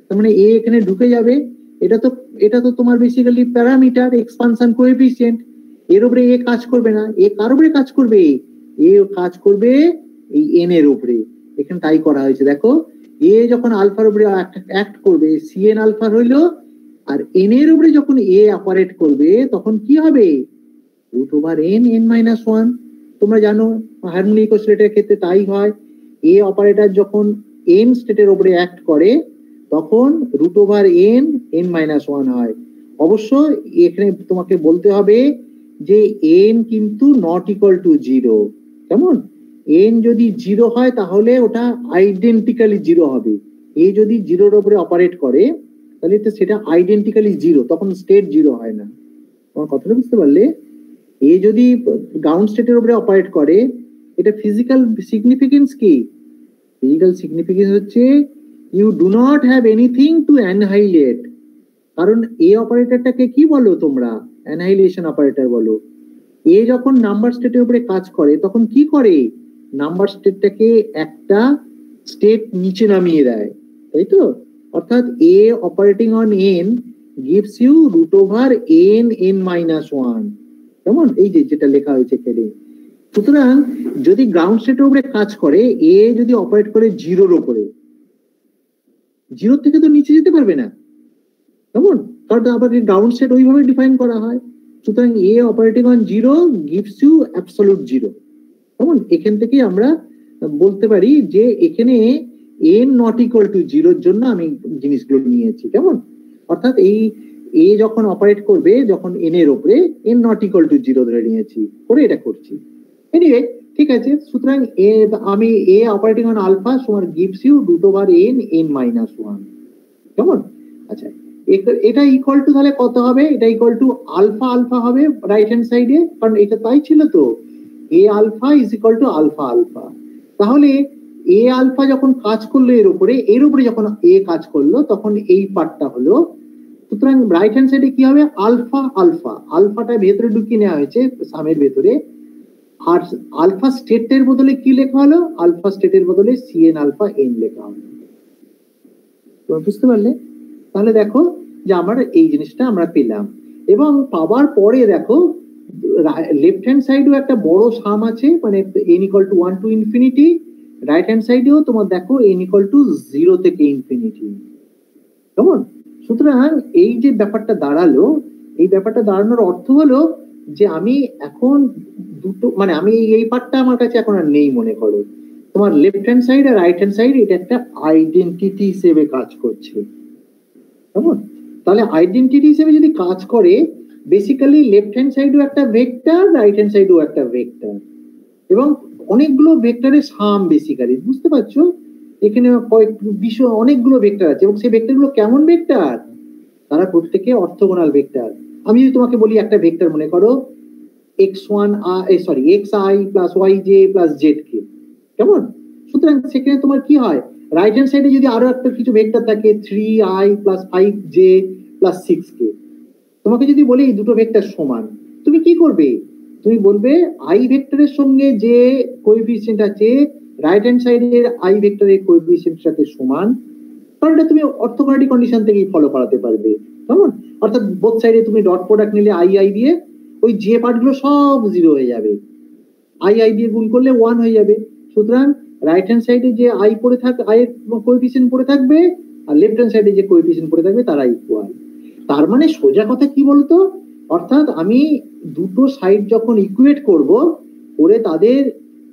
তার মানে এ এখানে ঢুকে যাবে। এটা তো তোমার বেসিক্যালি প্যারামিটার, এক্সপানশন কোএফিসিয়েন্ট। এর উপরে এ কাজ করবে না। এ কার উপরে কাজ করবে? এ কাজ করবে এই এন এর উপরে। এখানে তাই করা হয়েছে, দেখো। এ যখন আলফার উপরে অ্যাক্ট করবে, CN আলফা হইলো, আর এন এর উপরে যখন এ অপারেট করবে, তখন কি হবে? Root over n(n-1)। তোমরা জানো হারমোনিক অসিলেটরের ক্ষেত্রে তাই হয়। এ অপারেটর যখন n স্টেটের উপরে অ্যাক্ট করে, তখন রুট ওভার n(n-1) হয়। অবশ্য এখানে তোমাকে বলতে হবে যে n কিন্তু নট ইকুয়াল টু 0। কেমন? n যদি 0 হয় তাহলে ওটা আইডেন্টিক্যালি 0 হবে। এ যদি 0-র উপরে অপারেট করে, তাহলে তো সেটা আইডেন্টিক্যালি 0, তখন স্টেট 0 হয় না। তোমার কথাটা বুঝতে পারলে? এ যদি গ্রাউন্ড স্টেটের উপরে অপারেট করে, এটা ফিজিক্যাল সিগনিফিকেন্স কি? ফিজিক্যাল সিগনিফিকেন্স হচ্ছে you do not have anything to annihilate. কারণ এ অপারেটরটাকে কি বলো তোমরা? অ্যানহাইলেশন অপারেটর বলো। এ যখন নাম্বার স্টেটের উপরে কাজ করে, তখন কি করে? নাম্বার স্টেটটাকে একটা স্টেট নিচে নামিয়ে দেয়, তাই তো? অর্থাৎ a operating on n gives you root over n(n-1)। কেমন? এই যে যেটা লেখা হয়েছে এখানে। সুতরাং যদি গ্রাউন্ড স্টেটের উপরে কাজ করে, এ যদি অপারেট করে 0-র উপরে, 0 থেকে তো নিচে যেতে পারবে না। কেমন? কারণ আবার গ্রাউন্ড স্টেট ওইভাবে ডিফাইন করা হয়। সুতরাং এ operating on 0 gives you absolute 0। কেমন? এখান থেকে আমরা বলতে পারি যে এখানে n নট ইকুয়াল টু 0-র জন্য আমি জিনিসগুলো নিয়েছি। কেমন? অর্থাৎ এই এ যখন অপারেট করবে, যখন n এর উপরে, n নট ইকুয়াল টু 0 ধরে নিয়েছি, করে এটা করছি। এনিওয়ে, ঠিক আছে। সুতরাং আমি এ অপারেটিং অন আলফা সমান gives you root over n(n-1)। কেমন? আচ্ছা, এটা ইকুয়াল টু তাহলে কত হবে? এটা ইকুয়াল টু আলফা আলফা হবে রাইট হ্যান্ড সাইডে, কারণ এটা তাই ছিল তো, a alpha is equal to alpha alpha. তাহলে এ আলফা যখন কাজ করলো এর উপরে যখন এ কাজ করলো তখন এই পার্টটা হলো, সুতরাং রাইট হ্যান্ড সাইডে কি হবে? আলফা আলফা, আলফাটা ভেতরে ঢুকিয়ে নেওয়া হয়েছে সামের ভেতরে, আর আলফা স্টেটের বদলে কি লেখা হলো? আলফা স্টেটের বদলে সিএন আলফা এন লেখা হলো। বুঝতে পারলে? তাহলে দেখো যে আমরা এই জিনিসটা আমরা পেলাম, এবং পাওয়ার পরে দেখো লেফট হ্যান্ড সাইডেও একটা বড় সাম আছে, মানে n equal to 1 to infinity, right hand সাইডেও তোমার দেখো n ইকুয়াল টু 0 থেকে ইনফিনিটি। কেমন? সুতরাং এই যে ব্যাপারটা দাঁড়ালো, এই ব্যাপারটা দাঁড়ানোর অর্থ হলো যে আমি এখন দুটো, মানে আমি এই পার্টটা আমার কাছে এখন আর নেই মনে করো, তোমার লেফট হ্যান্ড সাইড আর রাইট হ্যান্ড সাইড এটা একটা আইডেন্টিটি হিসেবে কাজ করছে। কেমন? তাহলে আইডেন্টিটি হিসেবে যদি কাজ করে, বেসিক্যালি লেফট হ্যান্ড সাইডও একটা ভেক্টর, রাইট হ্যান্ড সাইডও একটা ভেক্টর, এবং অনেকগুলো ভেক্টরের সাম বেসিক্যালি, বুঝতে পারছো? এখানে অনেকগুলো ভেক্টর আছে, এবং সেই ভেক্টরগুলো কেমন ভেক্টর? তারা প্রত্যেকে অর্থোগোনাল ভেক্টর। আমি যদি তোমাকে বলি একটা ভেক্টর মনে করো x1 xi plus yj plus zk, কেমন? সুতরাং সেখানে তোমার কি হয়, রাইট হ্যান্ড সাইডে যদি আরো একটা কিছু ভেক্টর থাকে 3i plus 5j plus 6k, তোমাকে যদি বলি এই দুটো ভেক্টর সমান, তুমি কি করবে? তুমি বলবে i ভেক্টরের সঙ্গে যে কোএফিসিয়েন্ট আছে রাইট হ্যান্ড সাইডের i ভেক্টরের কোএফিসিয়েন্টের সাথে সমান, কারণ এটা তুমি অর্থোগোনালিটি কন্ডিশন থেকেই ফলো করাতে পারবে। কেমন? অর্থাৎ বোথ সাইডে তুমি ডট প্রোডাক্ট নিলে i দিয়ে, ওই যে পার্টগুলো সব 0 হয়ে যাবে, i দিয়ে গুণ করলে 1 হয়ে যাবে। সুতরাং রাইট হ্যান্ড সাইডে যে i পড়ে থাকবে, i এর কোএফিসিয়েন্ট পড়ে থাকবে, আর লেফট হ্যান্ড সাইডে যে কোএফিসিয়েন্ট পড়ে থাকবে তারা ইকুয়াল। তার মানে সোজা কথা কি বলতো, অর্থাৎ আমি দুটো সাইড যখন ইকুয়েট করব, করে তাদের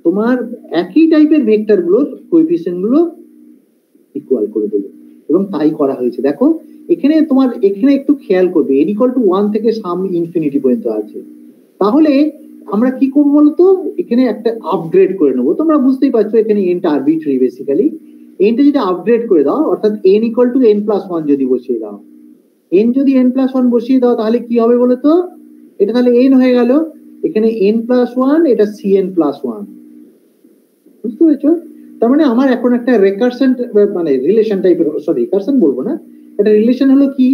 তোমার একই টাইপের ভেক্টর গুলোর কোএফিসিয়েন্ট গুলো ইকুয়াল করে দেবো, এবং তাই করা হয়েছে। দেখো এখানে তোমার এখানে একটু খেয়াল করবে, n ইকুয়াল টু 1 থেকে সাম ইনফিনিটি পর্যন্ত আছে। তাহলে আমরা কি করবো বলতো, এখানে একটা আপগ্রেড করে নেবো। তোমরা বুঝতেই পারছো এখানে এনটা আরবিট্রারি, বেসিক্যালি এনটা যদি আপগ্রেড করে দাও, অর্থাৎ n equal two n plus 1 যদি বসিয়ে দাও, n যদি n প্লাস 1 বসিয়ে দাও, তাহলে কি হবে বলতো, এটা তাহলে n হয়ে গেল, এখানে n প্লাস 1, এটা cn প্লাস 1। বুঝতে পেরেছো? তার মানে আমার এখন একটা রেকারশন, মানে রিলেশন টাইপের, সরি রিকারশন বলবো না, এটা রিলেশন হলো কি,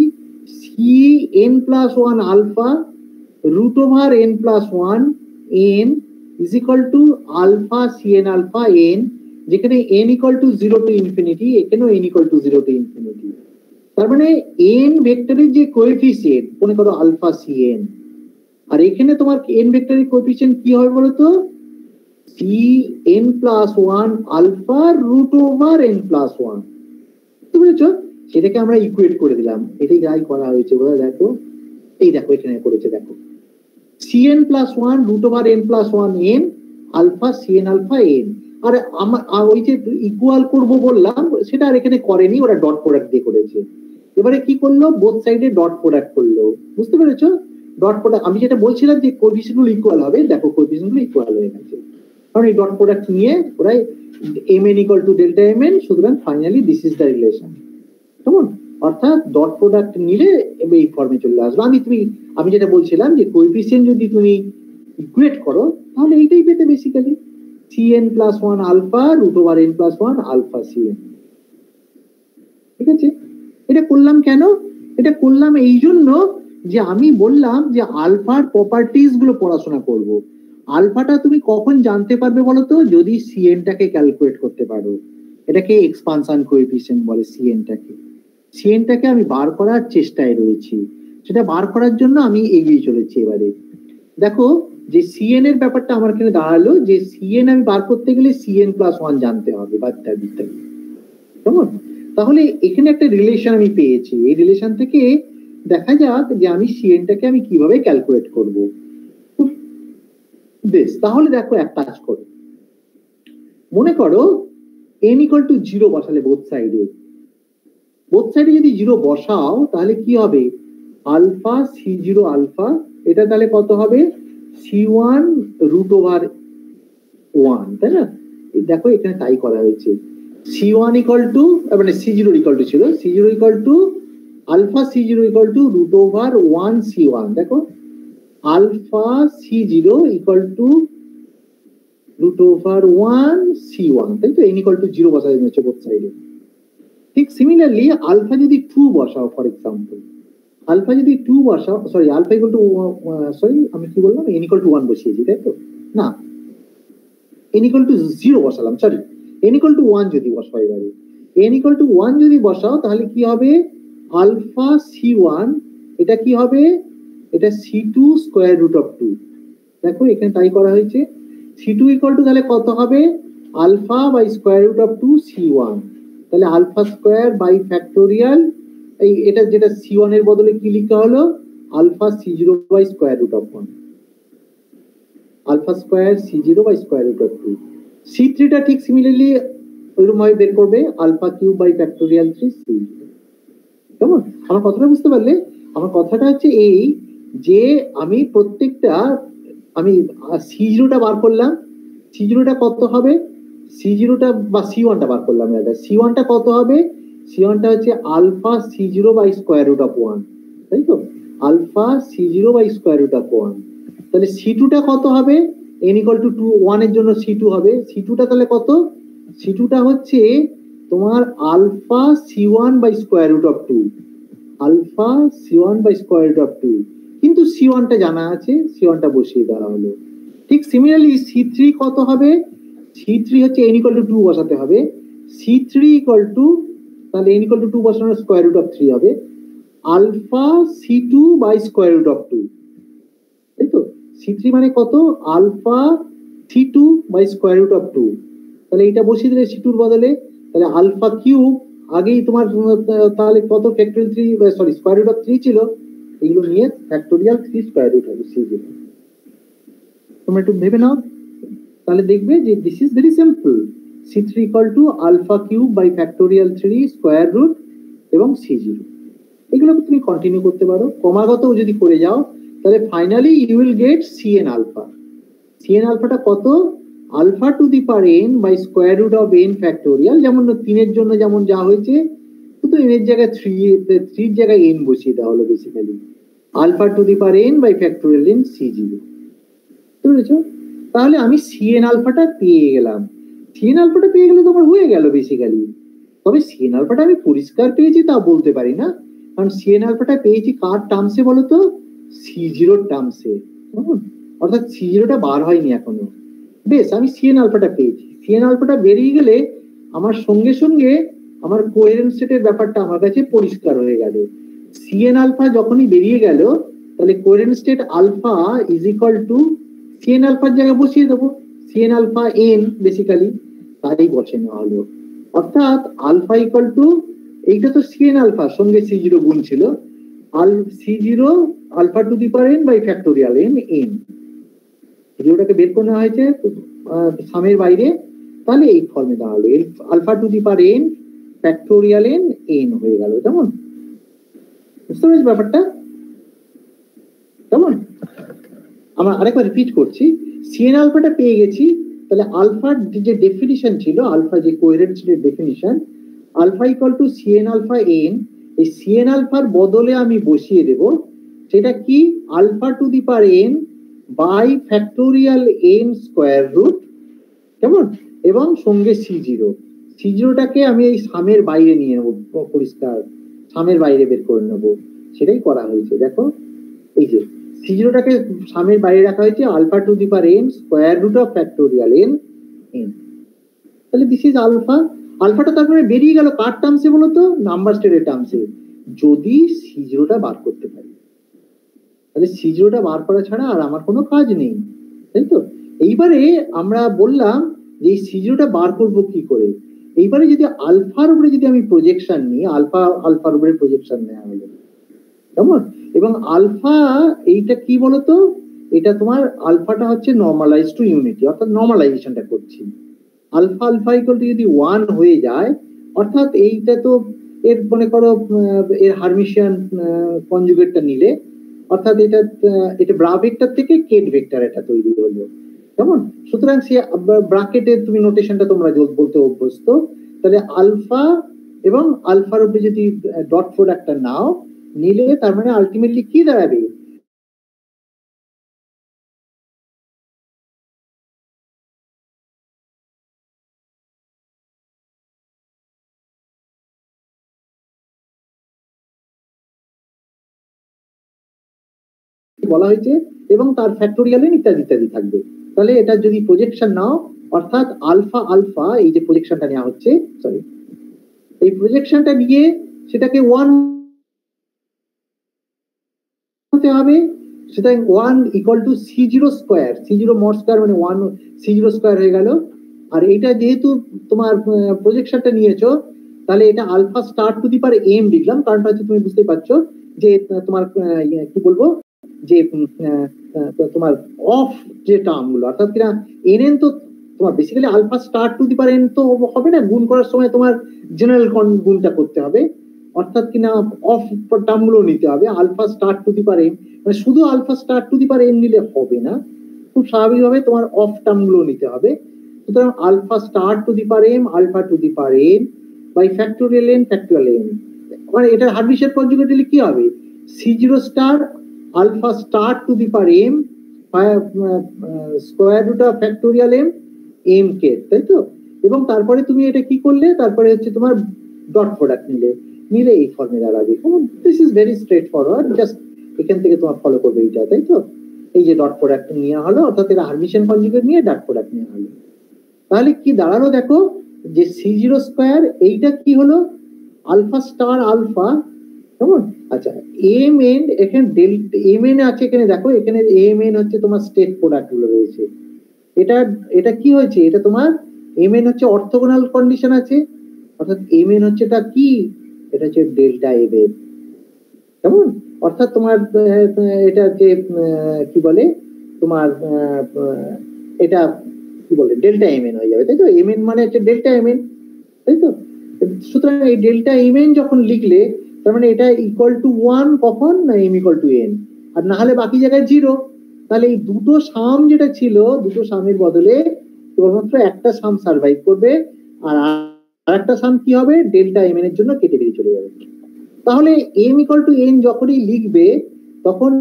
cn plus 1 alpha root over n plus 1 n is equal to alpha cn alpha n, যেখানে n equal to 0 to infinity, এখানেও n equal to 0 to infinity. তার মানে n ভেক্টরের যে কোএফিসিয়েন্ট মনে করো আলফা cn, আর এখানে তোমার n ভেক্টরের কোএফিসিয়েন্ট কি হবে বলতো, cn plus 1 alpha root over n plus 1। বুঝতে পেরেছো? সেটাকে আমরা ইকুয়েট করে দিলাম, এটাই যাই করা হয়েছে বোঝা। দেখো এই দেখো এখানে করেছে, দেখো cn plus 1 root over n plus 1 n alpha cn alpha n। আর আমার ওই যে ইকুয়াল করব বললাম, সেটা আর এখানে করেনি, ওরা ডট প্রোডাক্ট দিয়ে করেছে। এবারে কি করলো, বোথ সাইডে ডট প্রোডাক্ট করলো। বুঝতে পেরেছো? ডট প্রোডাক্ট, আমি যেটা বলছিলাম যে কোএফিসিয়েন্ট গুলো ইকুয়াল হবে, দেখো কোএফিসিয়েন্ট গুলো ইকুয়াল হয়ে গেছে, কারণ এই ডট প্রোডাক্ট নিয়ে ওরা mn equal to delta mn, সুতরাং finally this is the relation. কেমন? অর্থাৎ ডট প্রোডাক্ট নিলে এই ফর্মে চলে আসবে। আমি যেটা বলছিলাম যে কোএফিসিয়েন্ট যদি তুমি ইকুয়েট করো, তাহলে এইটাই পেতে basically cn plus 1 alpha root over n plus 1 alpha cn। ঠিক আছে? এটা করলাম কেন? এটা করলাম এই জন্য যে আমি বললাম যে আলফার প্রপার্টিজ গুলো পড়াশোনা করব। আলফাটা তুমি কখন জানতে পারবে বলতো, যদি cnটাকে ক্যালকুলেট করতে পারো। এটাকে এক্সপানশন কোএফিসিয়েন্ট বলে, cnটাকে আমি বার করার চেষ্টায় রয়েছি, সেটা বার করার জন্য আমি এগিয়ে চলেছি। এবারে দেখো যে cn এর ব্যাপারটা আমার এখানে দাঁড়ালো, যে cn আমি বার করতে গেলে cn প্লাস 1 জানতে হবে বাচ্চা বিদ্যালয়। কেমন? তাহলে এখানে একটা রিলেশন আমি পেয়েছি, এই রিলেশন থেকে দেখা যাক যে আমি cnটাকে আমি কিভাবে ক্যালকুলেট করব। বেশ, তাহলে দেখো এক কাজ করো, মনে করো n ইকুয়াল টু 0 বসালে বোথ সাইডে যদি 0 বসাও, তাহলে কি হবে, আলফা c0 আলফা, এটা তাহলে কত হবে, c1 রুট ওভার 1, তাই না? দেখো এখানে তাই করা হয়েছে, c1 ইকুয়াল টু, মানে c0 ইকুয়াল টু ছিল c0 equal to alpha c zero equal to root over 1c1, দেখো alpha c zero equal to root over 1c1, তাই তো? n ইকুয়াল টু 0 বসাই হচ্ছে বোথ সাইডে। ঠিক সিমিলারলি আলফা যদি 2 বসাও, ফর এক্সাম্পল আলফা যদি 2 বসাও, sorry alpha equal to sorry আমি কি বললাম, n ইকুয়াল টু 1 বসিয়েছি, তাই তো? না, n ইকুয়াল টু 0 বসালাম, সরি n ইকুয়াল টু 1 যদি বসাও, এবারে n ইকুয়াল টু 1 যদি বসাও তাহলে কি হবে, আলফা c1 এটা কি হবে, এটা c2 স্কয়ার রুট অফ 2। দেখো এখানে তাই করা হয়েছে। c2 ইকুয়াল টু তাহলে কত হবে, alpha by square root of 2 c1, তাহলে আলফা স্কয়ার বাই ফ্যাক্টোরিয়াল, এই এটা যেটা c1 এর বদলে কি লিখা হলো, alpha c0 by square root of 1, alpha square c0 by square root of 2। c3 টা ঠিক সিমিলারলি ওইরকম ভাবে বের করবে, alpha cube by factorial 3 c। কেমন? আমার কথাটা বুঝতে পারলে? আমার কথাটা হচ্ছে এই যে আমি প্রত্যেকটা আমি c0 টা বার করলাম, c0 টা কত হবে, c0 টা বা c1 টা বার করলাম, c1 টা কত হবে, c1 টা হচ্ছে alpha c0 by square root of 1, তাই তো? Alpha c0 by square root of 1, তাহলে c2 টা কত হবে, n ইকুয়াল টু 2, 1 এর জন্য c2 হবে, c2 টা তাহলে কত, c2 টা হচ্ছে তোমার alpha c1 by square root of 2, alpha c1 by square root of 2, কিন্তু c1 টা জানা আছে, c1 টা বসিয়ে দেওয়া হলো। ঠিক সিমিলারলি c3 কত হবে, c3 হচ্ছে n ইকুয়াল টু 2 বসাতে হবে, c3 ইকুয়াল টু তাহলে n ইকুয়াল টু 2 বসানোর স্কয়ার রুট অফ 3 হবে, alpha c2 by square root of 2, তাই তো? c3 মানে কত, alpha c2 by square root of 2, তাহলে এটা বসিয়ে দিলে c2 এর বদলে, তাহলে আলফা কিউব আগেই তোমার তাহলে কত factorial 3 sorry square root of 3 ছিল, এগুলো নিয়ে ফ্যাক্টোরিয়াল 3 স্কয়ার রুট হবে c0। তোমরা একটু ভেবে নাও, তাহলে দেখবে যে this is very simple, c3 equal to alpha cube by factorial 3 square root এবং c0। এগুলো তুমি কন্টিনিউ করতে পারো, ক্রমাগত যদি করে যাও তাহলে finally you will get cn alpha. cn আলফাটা কত, alpha to the power n by square root of n factorial, যেমন 3 এর জন্য যেমন যা হয়েছে, শুধু n এর জায়গায় 3 এর জায়গায় n বসিয়ে দেওয়া হলো basically, alpha to the power n by factorial n c0। বুঝেছো? তাহলে আমি cn আলফাটা পেয়ে গেলাম। cn আলফাটা পেয়ে গেলে তোমার হয়ে গেল বেসিক্যালি। তবে cn আলফাটা আমি পরিষ্কার পেয়েছি তা বলতে পারি না, কারণ cn আলফাটা পেয়েছি কার টার্মসে বলো তো, c0 এর টার্মসে, অর্থাৎ c0 টা বার হয়নি এখনো। বেশ, আমি cn আলফাটা পেয়েছি, cn আলফাটা বেরিয়ে গেলে আমার সঙ্গে সঙ্গে আমার কোহেরেন্স সেটের ব্যাপারটা আমার কাছে পরিষ্কার হয়ে গেল। cn আলফা যখনই বেরিয়ে গেল তাহলে coherence state alpha is equal to cn আলফার জায়গায় বসিয়ে দেবো cn আলফা n বেসিক্যালি, তাই বসে নেওয়া হলো। অর্থাৎ আলফা ইকুয়াল টু, এইটা তো cn আলফা সঙ্গে c0 গুণ ছিল, c0 alpha to the power n by factorial n, যেটাকে বের করে নেওয়া হয়েছে সামের বাইরে, তাহলে এই ফর্মে দাঁড়ালো alpha to the power n factorial n n হয়ে গেল। কেমন? বুঝতে পেরেছি ব্যাপারটা? কেমন? আমরা আরেকবার রিপিট করছি, cn আলফাটা পেয়ে গেছি, তাহলে আলফার যে ডেফিনিশন ছিল, আলফা যে কোহেরেন্স এর definition, alpha equal to cn alpha n, এই cn আলফার বদলে আমি বসিয়ে দেব সেটা কি, alpha to the power n by factorial n square root, কেমন, এবং সঙ্গে c0 টাকে আমি এই সামের বাইরে নিয়ে নেবো, পরিষ্কার সামের বাইরে বের করে নেবো, সেটাই করা হয়েছে। দেখো এই যে c0 টাকে সামের বাইরে রাখা হয়েছে, alpha to the power n square root of factorial n n, তাহলে দিস ইজ আলফা। আলফাটা তারপরে বেরিয়ে গেল কার টার্মসে বলো তো, নাম্বার স্টেটের টার্মসে, যদি c0 টা বার করতে পারি, তাহলে c0 টা বার করা ছাড়া আর আমার কোনো কাজ নেই, তাই তো? এইবারে আমরা বললাম যে এই c0 টা বার করবো কি করে। এইবারে যদি আলফার উপরে যদি আমি প্রজেকশন নিই, আলফার উপরে প্রজেকশন নেওয়া হলো, কেমন, এবং আলফা এইটা কি বলতো, এটা তোমার আলফাটা হচ্ছে নরমালাইজ টু ইউনিটি, অর্থাৎ নরমালাইজেশনটা করছি, আলফা আলফা ইকুয়াল টু যদি 1 হয়ে যায়, অর্থাৎ এইটা তো এর মনে করো এর হারমিশিয়ান কনজুগেটটা নিলে, অর্থাৎ এটা ব্রা ভেক্টর থেকে কেট ভেক্টর এটা তৈরি হলো, কেমন? সুতরাং সে ব্র্যাকেটে তুমি নোটেশনটা তোমরা বলতে অভ্যস্ত, তাহলে আলফা এবং আলফার উপরে যদি ডট প্রোডাক্টটা নাও, নিলে তার মানে আলটিমেটলি কি দাঁড়াবে, বলা হয়েছে, এবং তার ফ্যাক্টোরিয়াল ইত্যাদি ইত্যাদি থাকবে। তাহলে এটা যদি প্রজেকশন নাও, অর্থাৎ আলফা আলফা এই যে প্রজেকশনটা নেওয়া হচ্ছে, সরি এই প্রজেকশনটা নিয়ে সেটাকে 1 হতে হবে, সেটা 1 equal to C0 square, C0 mod square মানে 1 C0 স্কয়ার হয়ে গেল। আর এইটা যেহেতু তোমার প্রজেকশনটা নিয়েছো, তাহলে এটা alpha star to the power m লিখলাম, কারণটা হচ্ছে তুমি বুঝতে পারছো যে তোমার কি বলবো যে তোমার অফ যে টার্ম গুলো, অর্থাৎ কিনা nn তো তোমার basically alpha star to the power n তো হবে না, গুণ করার সময় তোমার জেনারেল গুণটা করতে হবে, অর্থাৎ কিনা অফ টার্ম গুলো নিতে হবে। Alpha star to the power m মানে শুধু alpha star to the power n নিলে হবে না, খুব স্বাভাবিকভাবে তোমার অফ টার্ম গুলো নিতে হবে। সুতরাং alpha star to the power m alpha to the power n by factorial n factorial n, মানে এটার হার্মিশন কনজুগেট দিলে কি হবে, C0 star alpha star to the power m square root of factorial m m কে, তাই তো। এবং তারপরে তুমি এটা কি করলে, তারপরে হচ্ছে তোমার ডট প্রোডাক্ট নিলে এই ফর্মে দাঁড়াবে। This is very straight forward, just এখান থেকে তোমার ফলো করবে এইটা, তাই তো। এই যে ডট প্রোডাক্ট নেওয়া হলো, অর্থাৎ এটা হার্মিশন কনজুগেট নিয়ে ডট প্রোডাক্ট নেওয়া হলো, তাহলে কি দাঁড়ালো দেখো যে C0 স্কয়ার এইটা কি হলো আলফা স্টার আলফা, কেমন। আচ্ছা এম এন, এখানে ডেল্টা এম এন আছে, এখানে দেখো এখানে এম এন হচ্ছে তোমার স্টেট প্রোডাক্ট গুলো রয়েছে, এটা কি হয়েছে, এটা তোমার এম এন হচ্ছে অর্থোগোনাল কন্ডিশন আছে, অর্থাৎ এম এন হচ্ছে এটা কি, এটা হচ্ছে ডেল্টা এম এন, কেমন। অর্থাৎ তোমার এটা যে কি বলে তোমার এটা কি বলে ডেল্টা এম এন হয়ে যাবে, তাই তো। এম এন মানে হচ্ছে ডেল্টা এম এন, তাই তো। সুতরাং এই ডেল্টা এম এন যখন লিখলে, তার মানে এটা ইকুয়াল টু 1 কখন না এম ইকুয়াল টু এন, আর না হলে বাকি জায়গায় 0। তাহলে এই দুটো সাম যেটা ছিল, দুটো সামের বদলে কেবলমাত্র একটা সাম সার্ভাইভ করবে, আর আরেকটা সাম কি হবে, ডেল্টা এম এন এর জন্য কেটে বেরিয়ে চলে যাবে। তাহলে এম ইকুয়াল টু এন যখনই লিখবে, তখন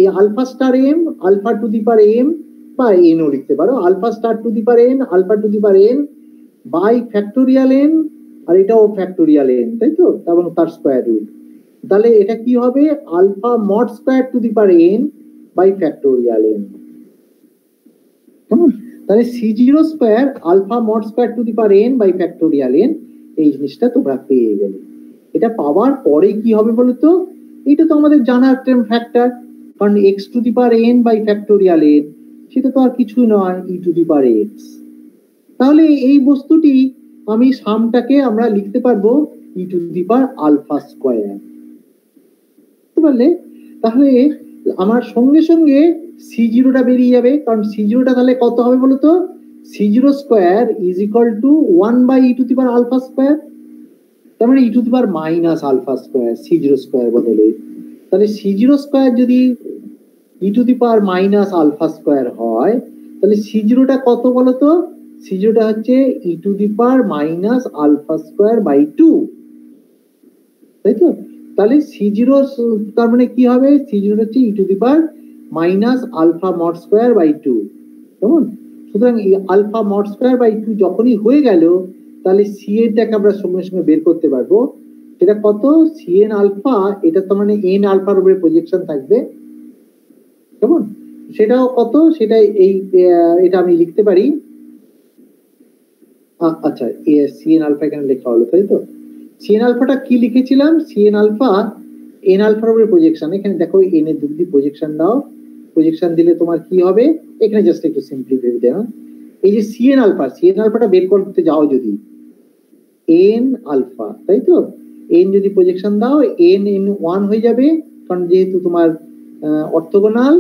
এই alpha star m alpha to the power m বা এন ও লিখতে পারো, alpha star to the power n alpha to the power N by factorial n, আর এটাও ফ্যাক্টোরিয়াল এন, তাই তো, এবং তার স্কয়ার রুট। তাহলে এটা কি হবে, alpha mod square to the power N by factorial n, কেমন। তাহলে C0 square alpha mod square to the power N by factorial n, এই জিনিসটা তোমরা পেয়ে গেলে। এটা পাওয়ার পরে কি হবে বলতো, এটা তো আমাদের জানার ফ্যাক্টর, কারণ x to the power n by factorial n, সেটা তো আর কিছুই নয় e to the power x। তাহলে এই বস্তুটি আমি সামটাকে আমরা লিখতে পারবো e to the power alpha square, বুঝতে পারলে। তাহলে আমার সঙ্গে সঙ্গে C0 টা বেরিয়ে যাবে, কারণ C0 টা তাহলে কত হবে বলতো, C0 square is equal to 1 by e to the power alpha square, তার মানে e to the power minus alpha square C0 square বদলে। তাহলে C0 স্কয়ার যদি e to the power minus alpha square হয়, তাহলে C0 টা কত বলতো, C0 টা হচ্ছে e to the power minus alpha square by 2, তাই তো। তাহলে C0 তার মানে কি হবে, C0 হচ্ছে e to the power minus alpha mod square by 2, কেমন। সুতরাং এই আলফা মড স্কয়ার বাই 2 যখনই হয়ে গেল, তাহলে Cnটাকে আমরা সঙ্গে সঙ্গে বের করতে পারবো, সেটা কত, Cn আলফা, এটা তো মানে n আলফার উপরে প্রজেকশন থাকবে, কেমন। সেটাও কত, সেটা এই এটা আমি লিখতে পারি, আচ্ছা Cn আলফা এখানে লেখা হলো, তাই তো। Cn আলফাটা কি লিখেছিলাম, Cn আলফা n আলফার উপরে প্রজেকশন, এখানে দেখো n এর দুটি প্রজেকশন দাও, প্রজেকশন দিলে তোমার কি হবে, এখানে জাস্ট একটু সিম্পলিফাই দেওয়া, এই যে Cn আলফাটা বের করতে যাও যদি n আলফা, তাই তো, n যদি প্রজেকশন দাও n n 1 হয়ে যাবে, কারণ যেহেতু তোমার অর্থোগোনাল,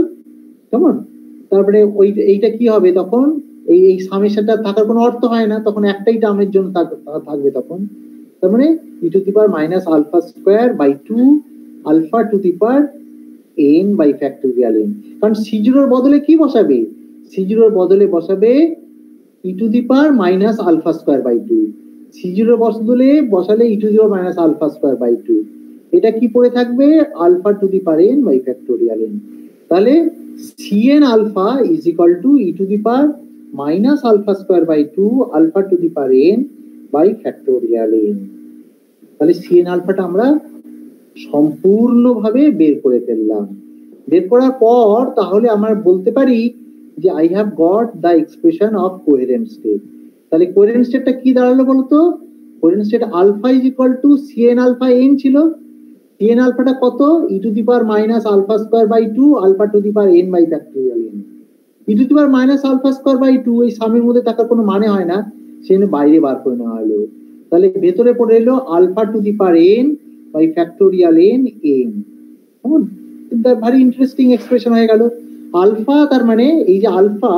কেমন। তারপরে এইটা কি হবে তখন, এই সামেশনটা থাকার কোনো অর্থ হয় না, তখন একটাই টার্মের জন্য থাকবে তখন, তার মানে e to the power minus alpha square by 2 alpha to the power n by factorial n, কারণ C0 এর বদলে কি বসাবে, C0 এর বদলে বসাবে e to the power minus alpha square by 2, C0 বসালে e⁻α²/2, এটা কি পড়ে থাকবে α⁴n বাই ফ্যাক্টোরিয়াল n। তাহলে Cn alpha is equal to e⁻α²/2 α⁴n by factorial n। তাহলে Cn আলফাটা আমরা সম্পূর্ণভাবে বের করে ফেললাম। বের করার পর তাহলে আমরা বলতে পারি যে I have got the expression of coherent state. তাহলে কোহেরেন্ট স্টেটটা কি দাঁড়ালো বলতো? Coherent state alpha is equal to Cn alpha n ছিল। Cn আলফাটা কত? e⁻α²/2 α⁴n by factorial n। e⁻α²/2 এই সামের মধ্যে থাকার কোনো মানে হয় না, সেজন্য বাইরে বার করে নেওয়া হলো। তাহলে ভেতরে পড়ে এলো α⁴n by factorial n n। কেমন ভারী ইন্টারেস্টিং এক্সপ্রেশন হয়ে গেল। আলফা তার মানে এই যে আলফা,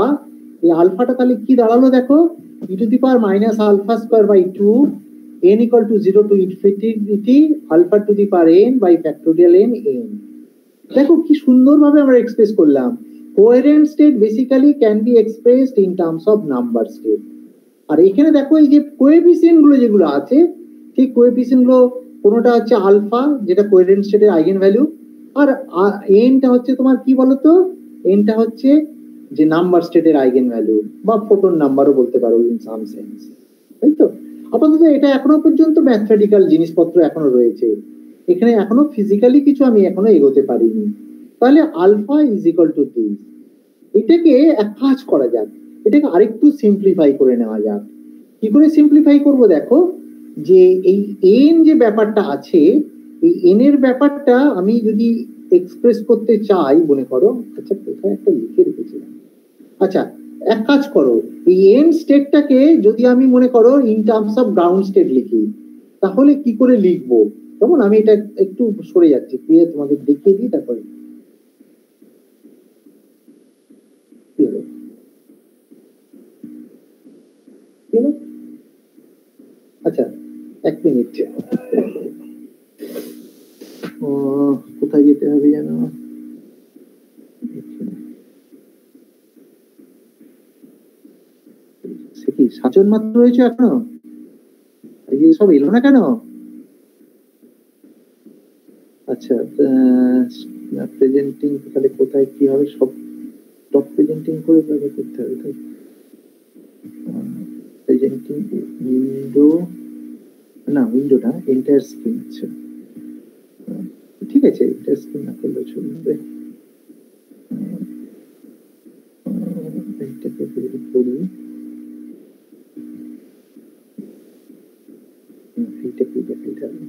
এই আলফাটা তাহলে কি দাঁড়ালো দেখো, e⁻α²/2 n equal to 0 to infinity α⁴n by factorial n n। দেখো কি সুন্দরভাবে আমরা এক্সপ্রেস করলাম। Coherent state basically can be expressed in terms of number state. আর এখানে দেখো এই যে কোএফিসিয়েন্ট গুলো যেগুলো আছে, ঠিক কোএফিসিয়েন্ট গুলো কোনোটা হচ্ছে আলফা যেটা কোহেরেন্ট স্টেটের আইগেন ভ্যালু, আর এনটা হচ্ছে তোমার কি বলতো, এনটা হচ্ছে যে নাম্বার স্টেটের আইগেন ভ্যালু বা ফোটন নাম্বারও বলতে পারো ইন সাম সেন্স, তাই তো? আপাতত এটা এখনো পর্যন্ত ম্যাথমেটিক্যাল জিনিসপত্র এখনো রয়েছে, এখানে এখনো ফিজিক্যালি কিছু আমি এখনো এগোতে পারিনি। তাহলে alpha is equal to this. এটাকে এক কাজ করা যাক, এটাকে আরেকটু সিম্পলিফাই করে নেওয়া যাক। কি করে সিম্পলিফাই করব দেখো, যে এই এন যে ব্যাপারটা আছে, এই এন এর ব্যাপারটা আমি যদি এক্সপ্রেস করতে চাই, মনে করো, আচ্ছা কোথায় একটা লিখে রেখেছিলাম, আচ্ছা এক কাজ করো, এই এন স্টেটটাকে যদি আমি মনে করো in terms of ground state লিখি, তাহলে কি করে লিখবো? যেমন আমি এটা একটু সরে যাচ্ছি, তোমাদের দেখিয়ে দিই তারপরে। আচ্ছা এক মিনিট, কোথায় যেতে হবে জানো? সে কি 7 জন মাত্র রয়েছে এখনো? সব এলো না কেন? আচ্ছা প্রেজেন্টিং তাহলে কোথায় কি হবে, সব টপ প্রেজেন্টিং করে করতে হবে, তাই? প্রেজেন্টিং উইন্ডো না, উইন্ডোটা এন্টায়ার স্ক্রিন। আচ্ছা ঠিক আছে, এন্টায়ার স্ক্রিন না করলে চলবে। এইটাকে তৈরি করি, এইটাকে দেখাইতে হবে।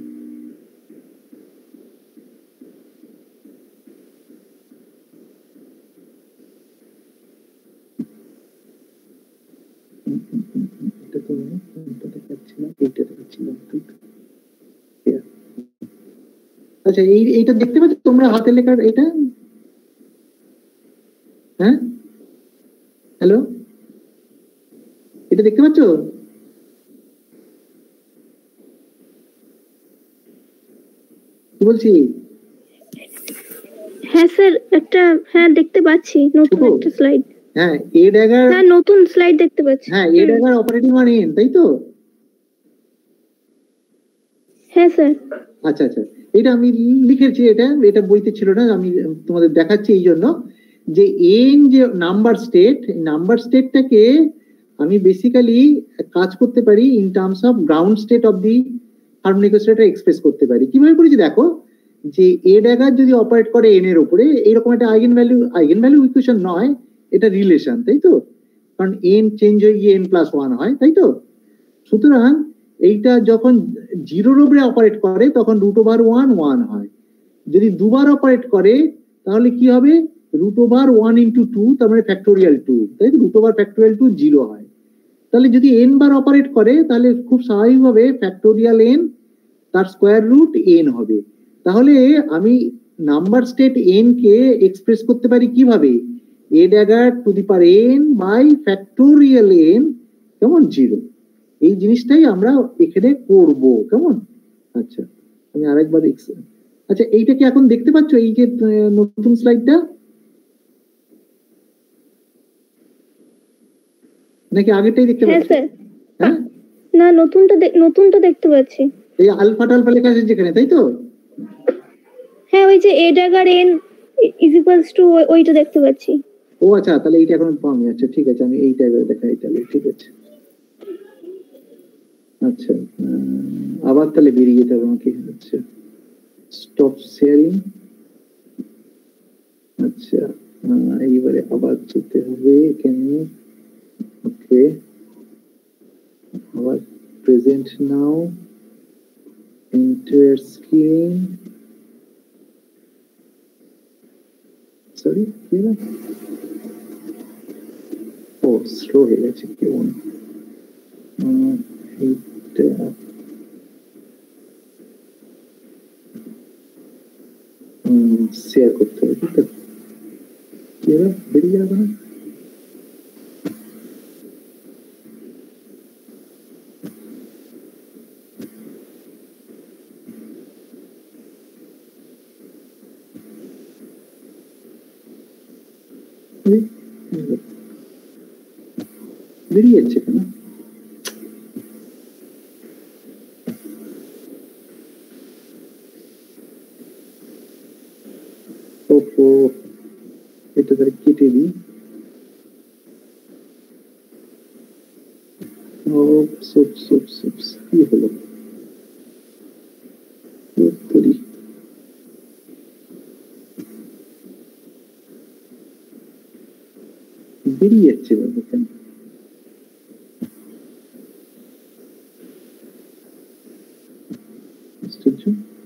আচ্ছা এইটা দেখতে পাচ্ছ তোমরা, হাতে লেখার এটা? হ্যাঁ হ্যালো, এটা দেখতে পাচ্ছ? কি বলছি? হ্যাঁ স্যার, একটা হ্যাঁ দেখতে পাচ্ছি, নতুন একটা স্লাইড। হ্যাঁ এ ড্যাগার, হ্যাঁ নতুন স্লাইড দেখতে পাচ্ছি। হ্যাঁ এ ড্যাগার অপারেটিং অন এন, তাই তো? হ্যাঁ স্যার। আচ্ছা আচ্ছা, এটা আমি লিখেছি, এটা বইতে ছিল না, আমি তোমাদের দেখাচ্ছি এই জন্য যে এন যে নাম্বার স্টেট, নাম্বার স্টেটটাকে আমি বেসিক্যালি কাজ করতে পারি in terms of ground state of the harmonic oscillator express করতে পারি। কিভাবে করেছি দেখো, যে এ ড্যাগার যদি অপারেট করে এন এর উপরে, এইরকম একটা আইগেন ভ্যালু ইকুয়েশন নয়, এটা রিলেশন, তাই তো? কারণ এন চেঞ্জ হয়ে গিয়ে n+1 হয়, তাই তো? সুতরাং এইটা যখন 0 উপরে অপারেট করে তখন √1 1 হয়। যদি দুবার অপারেট করে তাহলে কি হবে, √1 × 2, তার মানে ফ্যাক্টোরিয়াল 2, তাই তো? √2 0 হয়। তাহলে যদি n বার অপারেট করে তাহলে খুব স্বাভাবিকভাবে ফ্যাক্টোরিয়াল n তার স্কয়ার রুট n হবে। তাহলে আমি নাম্বার স্টেট n কে এক্সপ্রেস করতে পারি কিভাবে, a dagger to the power n by factorial n, কেমন 0। এই জিনিসটাই আমরা এখানে করব, কেমন? আচ্ছা আমি আরেকবার, আচ্ছা এইটা কি এখন দেখতে পাচ্ছ, এই যে নতুন স্লাইডটা, নাকি আগেরটাই দেখতে পাচ্ছ? হ্যাঁ না, নতুনটা দেখতে পাচ্ছি। এই আলফা টালফা লেখা আছে যেখানে, তাই তো? হ্যাঁ, ওই যে a dagger n is equals to ওইটা দেখতে পাচ্ছি। ও আচ্ছা, তাহলে এইটা এখন পাওয়া যাচ্ছে। ঠিক আছে, আমি এইটা এবার দেখাই তাহলে। ঠিক আছে, আচ্ছা আবার তাহলে বেরিয়ে যেতে হবে আমাকে। আচ্ছা, স্টপ শেয়ারিং। আচ্ছা, এইবারে আবার যেতে হবে এখানে। ওকে, আবার present now, enter screen. Sorry, ও স্লো হয়ে গেছে কেমন। এইটা শেয়ার করতে হবে, ঠিক আছে? এবার বেরিয়ে যাবে না। বেরিয়ে যাচ্ছে কেন? ওপো, এটা তাহলে কেটে দিই। কি হলো? বেরিয়ে যাচ্ছে কেন?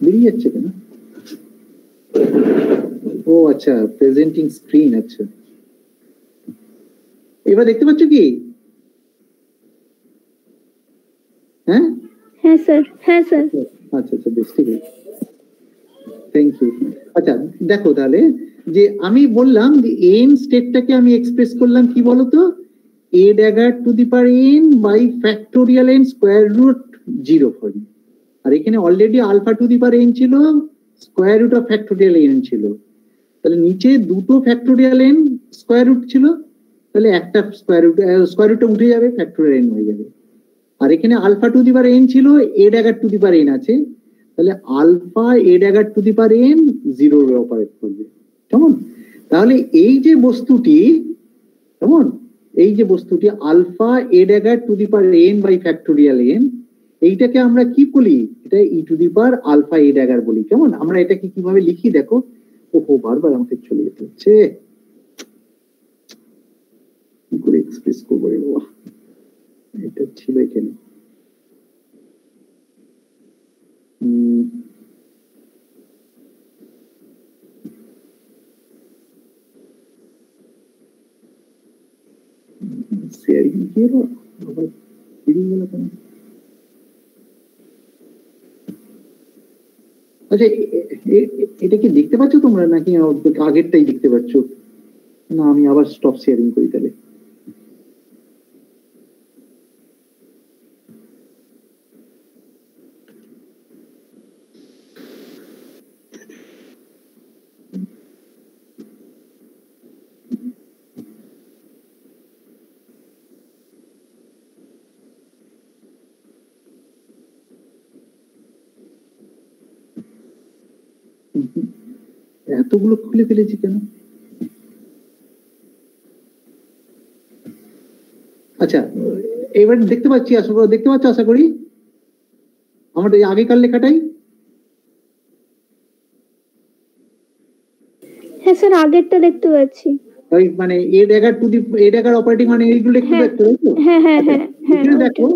বেরিয়ে যাচ্ছে কেন? ও আচ্ছা, প্রেজেন্টিং স্ক্রিন। আচ্ছা, এবার দেখতে পাচ্ছ কি? হ্যাঁ হ্যাঁ স্যার, হ্যাঁ স্যার। আচ্ছা আচ্ছা, বেশ, ঠিক আছে, থ্যাংক ইউ। আচ্ছা দেখো তাহলে, যে আমি বললাম যে এন স্টেটটাকে আমি এক্সপ্রেস করলাম কি বলতো, a dagger to the power n by factorial n square root 0 form. আর এখানে already alpha to the power n ছিল, square root of factorial n ছিল। তাহলে নিচে দুটো ফ্যাক্টোরিয়াল n স্কোয়ার রুট ছিল, তাহলে একটা স্কোয়ার রুটটা উঠে যাবে, ফ্যাক্টোরিয়াল n হয়ে যাবে। আর এখানে alpha to the power n ছিল, a dagger to the power n আছে, তাহলে alpha a dagger to the power n 0 এ অপারেট করবে। কেমন? তাহলে এই যে বস্তুটি, কেমন, এই যে বস্তুটি alpha a dagger to the power n by factorial n, এইটাকে আমরা কি বলি? এটা e to the power alpha a dagger বলি। কেমন? আমরা এটাকে কিভাবে লিখি দেখো। ওহো, বারবার আমাকে চলে যেতে হচ্ছে, কি করে এক্সপ্রেস করবো রে বাবা। এটা ছিল এখানে, শেয়ারিং কি হলো আবার, বেরিয়ে গেল কেন? আচ্ছা, এটা কি দেখতে পাচ্ছ তোমরা, নাকি আগেরটাই দেখতে পাচ্ছ? না, আমি আবার স্টপ শেয়ারিং করি তাহলে। এতগুলো খুলে ফেলেছি কেন? আচ্ছা, এবার দেখতে পাচ্ছি, আশা করি দেখতে পাচ্ছ, আশা করি আমার এই আগেকার লেখাটাই। হ্যাঁ স্যার, আগেরটা দেখতে পাচ্ছি। ওই মানে a dagger to the a dagger operating, মানে এইগুলো দেখতে পাচ্ছ, তাই তো? হ্যাঁ হ্যাঁ হ্যাঁ হ্যাঁ। এখানে দেখো,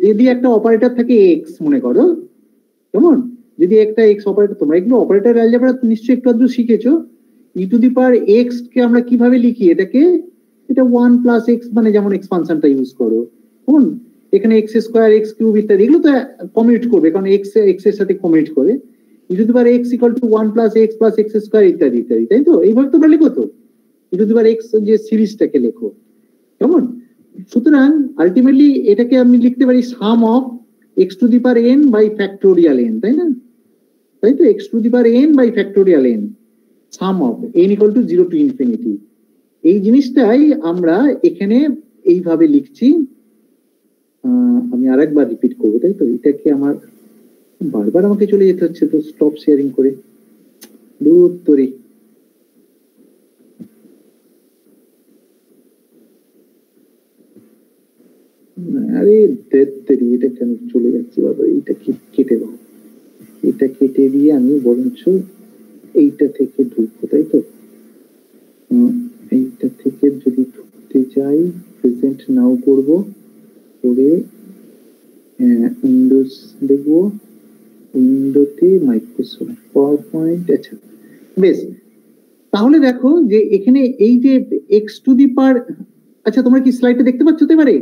যদি একটা অপারেটর থাকে x মনে করো, কেমন, যদি একটা x অপারেটর, তোমরা এগুলো অপারেটর অ্যালজেব্রা নিশ্চয়ই একটু আধটু শিখেছো। ই টু দি পাওয়ার x কে আমরা কিভাবে লিখি? এটাকে, এটা 1 প্লাস x, মানে যেমন এক্সপানশনটা ইউজ করো, কেমন, এখানে x স্কোয়ার, x কিউব ইত্যাদি, এগুলো তো কমিউট করবে, কারণ x এর সাথে কমিউট করে। E to the power x equal to 1 plus x square ইত্যাদি ইত্যাদি, তাই তো? এইভাবে তোমরা লেখো তো, ই টু দি পাওয়ার x যে সিরিজটাকে লেখো, কেমন? সুতরাং আলটিমেটলি এটাকে আমি লিখতে পারি sum of x to the power n by factorial n, তাই না? তাই তো, x to the power n by factorial n, sum of n equal to 0 to infinity. এই জিনিসটাই আমরা এখানে এইভাবে লিখছি। আমি আরেকবার রিপিট করবো, তাই তো? এটাকে আমার বারবার আমাকে চলে যেতে হচ্ছে তো স্টপ শেয়ারিং করে, দূর তোরে। আরে এটা কেন চলে যাচ্ছে বাবা, এইটা কেটে দাও, এটা কেটে দিয়ে আমি বরঞ্চ এইটা থেকে ঢুকবো, তাই তো? এইটা থেকে যদি ঢুকতে যাই, প্রেজেন্ট নাও করবো, করে উইন্ডোজ দেখবো, উইন্ডোতে মাইক্রোসফট পাওয়ার পয়েন্ট। আচ্ছা বেশ, তাহলে দেখো যে এখানে এই যে এক্স টু দি পাওয়ার, আচ্ছা তোমরা কি স্লাইডটা দেখতে পাচ্ছ তো এবারে?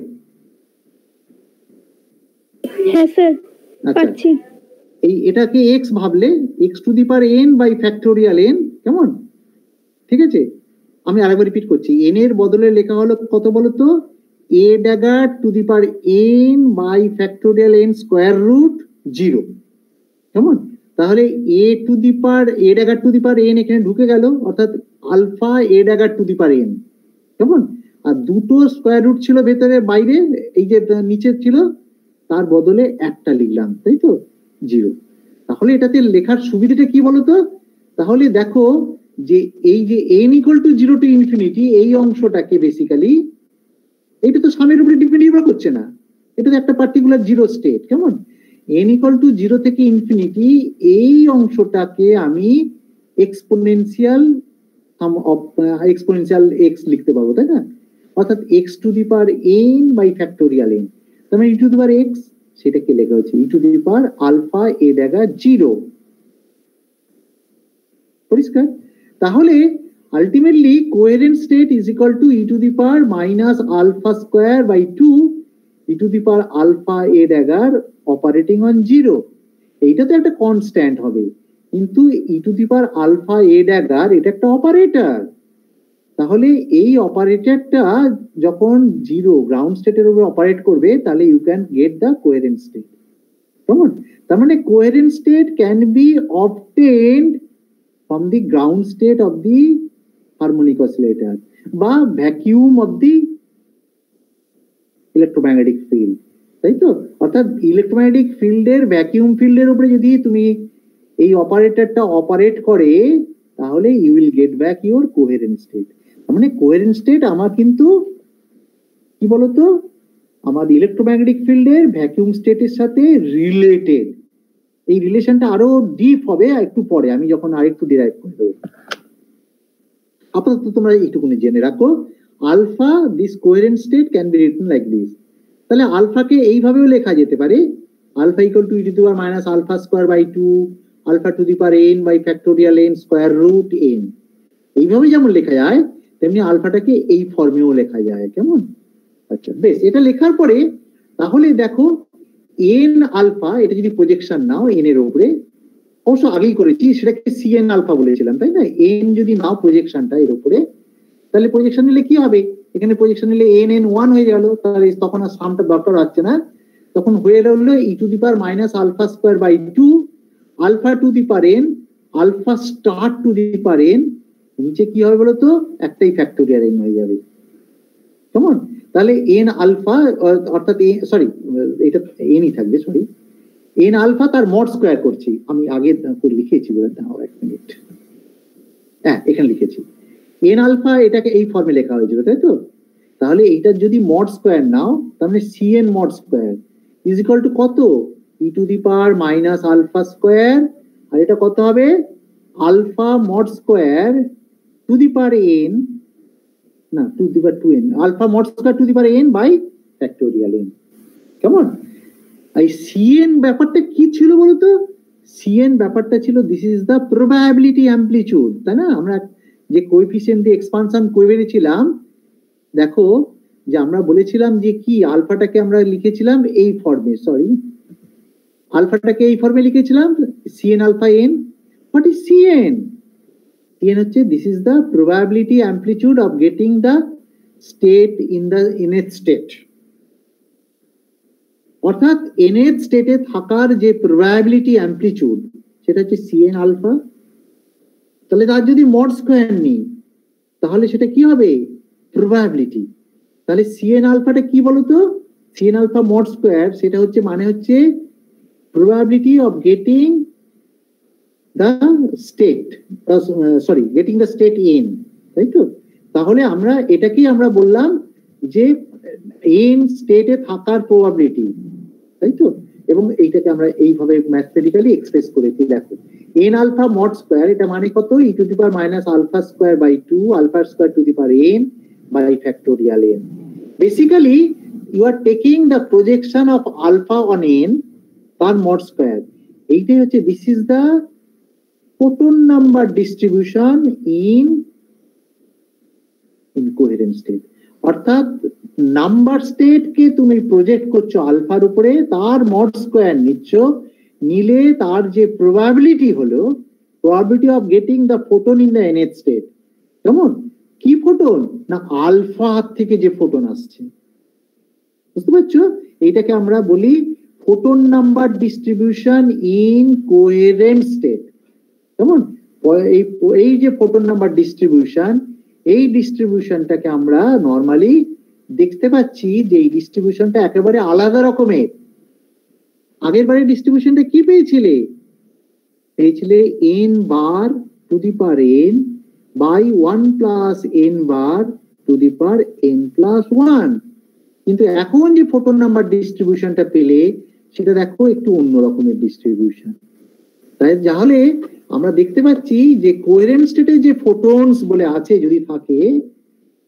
হ্যাঁ স্যার পাচ্ছি। এটাকে এক্স ভাবলে x to the power N by factorial n, কেমন? ঠিক আছে, আমি আরেকবার রিপিট করছি, এন এর বদলে লেখা হলো কত বলতো, a dagger to the power N by factorial n square root 0, কেমন? তাহলে a to the power a dagger to the power n এখানে ঢুকে গেল, অর্থাৎ alpha a dagger to the power n, কেমন? আর দুটো স্কোয়ার রুট ছিল ভেতরে, বাইরে এই যে নিচে ছিল, তার বদলে একটা লিখলাম, তাই তো, 0। তাহলে এটাতে লেখার সুবিধাটা কি বলতো? তাহলে দেখো যে এই যে n equal to 0 to infinity, এই অংশটাকে বেসিক্যালি, এটা তো সামের উপরে ডিপেন্ড করছে না, এটা তো একটা পার্টিকুলার জিরো স্টেট, কেমন? n ইকুয়াল টু 0 থেকে ইনফিনিটি, এই অংশটাকে আমি এক্সপোনেনশিয়াল x লিখতে পারবো, তাই না? অর্থাৎ x to the power n by factorial n, তার মানে e to the power x, সেটাকে লেখা হচ্ছে e to the power alpha a dagger 0, পরিষ্কার? তাহলে ultimately coherent state is equal to e to the power minus alpha square by 2 e to the power alpha a dagger operating on 0। এইটা তো একটা constant হবে, কিন্তু e to the power alpha a dagger এটা একটা operator. তাহলে এই অপারেটরটা যখন 0 গ্রাউন্ড স্টেটের উপরে অপারেট করবে, তাহলে you can get the coherent state, কেমন? তার মানে coherent state can be obtained from the ground state of the harmonic oscillator বা vacuum of the electromagnetic field, তাই তো? অর্থাৎ ইলেকট্রোম্যাগনেটিক ফিল্ডের ভ্যাকিউম ফিল্ডের উপরে যদি তুমি এই অপারেটরটা অপারেট করে, তাহলে you will get back your coherent state. মানে কোহেরেন্ট স্টেট আমার কিন্তু কি বলতো, আমার ইলেকট্রোম্যাগনেটিক ফিল্ডের ভ্যাকিউম স্টেটের সাথে রিলেটেড। এই রিলেশনটা আরো ডিপ হবে একটু পরে, আমি যখন আরেকটু ডিরাইভ করে দেবো। আপাতত তোমরা এইটুকুনি জেনে রাখো, alpha this coherent state can be written like this. তাহলে আলফাকে এইভাবেও লেখা যেতে পারে, alpha equal to e to the power minus alpha square by 2 alpha to the power n by factorial n square root n। এইভাবে যেমন লেখা যায়, তেমনি আলফাটাকে এই ফর্মেও লেখা যায়, কেমন? আচ্ছা বেশ, এটা লেখার পরে তাহলে দেখো এন আলফা, এটা যদি প্রজেকশন নাও এন এর উপরে, অবশ্য আগেই করেছি, সেটাকে সিএন আলফা বলেছিলাম, তাই না? এন যদি নাও প্রজেকশনটা এর উপরে, তাহলে প্রজেকশন নিলে কি হবে, এখানে প্রজেকশন নিলে এন এন 1 হয়ে গেল, তাহলে তখন আর সামটা দরকার হচ্ছে না, তখন হয়ে রইল e to the power minus alpha square by 2 alpha to the power n alpha star to the power n, নিচে কি হবে বলতো, একটাই ফ্যাক্টোরিয়াল এন হয়ে যাবে, কেমন? তাহলে এন আলফা অর্থাৎ সরি এটা এনই থাকবে, সরি এন আলফা তার মড স্কোয়ার করছি, আমি আগে লিখেছি বলতে, এক মিনিট, হ্যাঁ এখানে লিখেছি এন আলফা, এটাকে এই ফর্মে লেখা হয়েছিল, তাই তো? তাহলে এইটার যদি মড স্কোয়ার নাও, তার মানে c n mod square is equal to কত, e to the power minus alpha square, আর এটা কত হবে, alpha mod square to the power n, না to the power 2n, alpha mod square to the power n by factorial n, কেমন? এই CN ব্যাপারটা কি ছিল বলতো, সিএন ব্যাপারটা ছিল this is the probability amplitude, তাই না? আমরা যে কোএফিসিয়েন্ট দিয়ে এক্সপানশন করে বেরিয়েছিলাম, দেখো যে আমরা বলেছিলাম যে কি আলফাটাকে আমরা লিখেছিলাম এই ফর্মে, সরি আলফাটাকে এই ফর্মে লিখেছিলাম c n alpha n. What is c n? C n হচ্ছে this is the probability amplitude of getting the state in the nth state, অর্থাৎ এনএথ স্টেটে থাকার যে প্রবাবিলিটি অ্যামপ্লিটিউড, সেটা হচ্ছে সিএন আলফা। তাহলে তার যদি মড স্কোয়ার নিই, তাহলে সেটা কি হবে, প্রবাবিলিটি। তাহলে সিএন আলফাটা কি বলতো, Cn alpha mod square সেটা হচ্ছে মানে হচ্ছে probability of getting the state, getting the state in, তাই তো? তাহলে আমরা এটাকেই আমরা বললাম যে in state এ থাকার probability, তাই তো? এবং এইটাকে আমরা এইভাবে ম্যাথমেটিক্যালি এক্সপ্রেস করেছি। দেখো n alpha mod square এটা মানে কত? e to the power minus alpha square by 2 alpha square to the power n by factorial n. Basically you are taking the projection of alpha on n per mod square. এইটাই হচ্ছে this is the photon number distribution in coherent state. অর্থাৎ number state কে তুমি project করছো আলফার উপরে, তার mod square নিচ্ছ, নিলে তার যে প্রবাবিলিটি হলো probability of getting the photon in the nth state. কেমন? কি ফোটন? না আলফা থেকে যে ফোটন আসছে, বুঝতে পারছো? এইটাকে আমরা বলি photon number distribution in coherent state. কেমন? এই যে ফোটন নাম্বার ডিস্ট্রিবিউশন, এই ডিস্ট্রিবিউশনটাকে আমরা নরমালি দেখতে পাচ্ছি যে এই ডিস্ট্রিবিউশনটা একেবারে আলাদা রকমের। আগের বারের ডিস্ট্রিবিউশনটা কি পেয়েছিলে? পেয়েছিলে n bar to the power n বাই 1 plus n bar to the power n plus 1। কিন্তু এখন যে ফোটন নাম্বার ডিস্ট্রিবিউশনটা পেলে সেটা দেখো একটু অন্য রকমের ডিস্ট্রিবিউশন। তাই তাহলে আমরা দেখতে পাচ্ছি যে কোহেরেন্ট স্টেটে যে ফোটনস বলে আছে যদি থাকে,